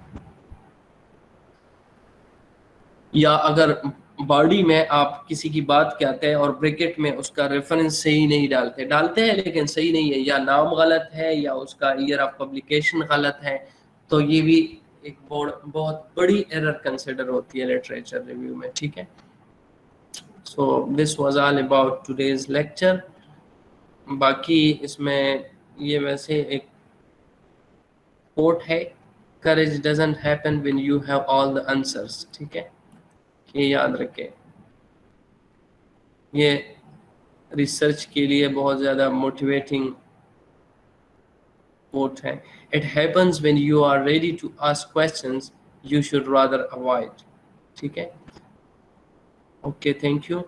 या अगर बॉडी में आप किसी की बात कहते हैं और ब्रैकेट में उसका रेफरेंस सही नहीं डालते हैं लेकिन सही नहीं है, या नाम गलत है या उसका ईयर ऑफ पब्लिकेशन गलत है, तो ये भी एक बहुत बड़ी एरर कंसिडर होती है लिटरेचर रिव्यू में, ठीक है। So this was all about today's lecture. बाकी इसमें ये वैसे एक कोट है, courage doesn't happen when you have all the answers, ठीक है, ये याद रखें। ये रिसर्च के लिए बहुत ज़्यादा मोटिवेटिंग कोट है। It happens when you are ready to ask questions you should rather avoid, ठीक है। Okay, thank you.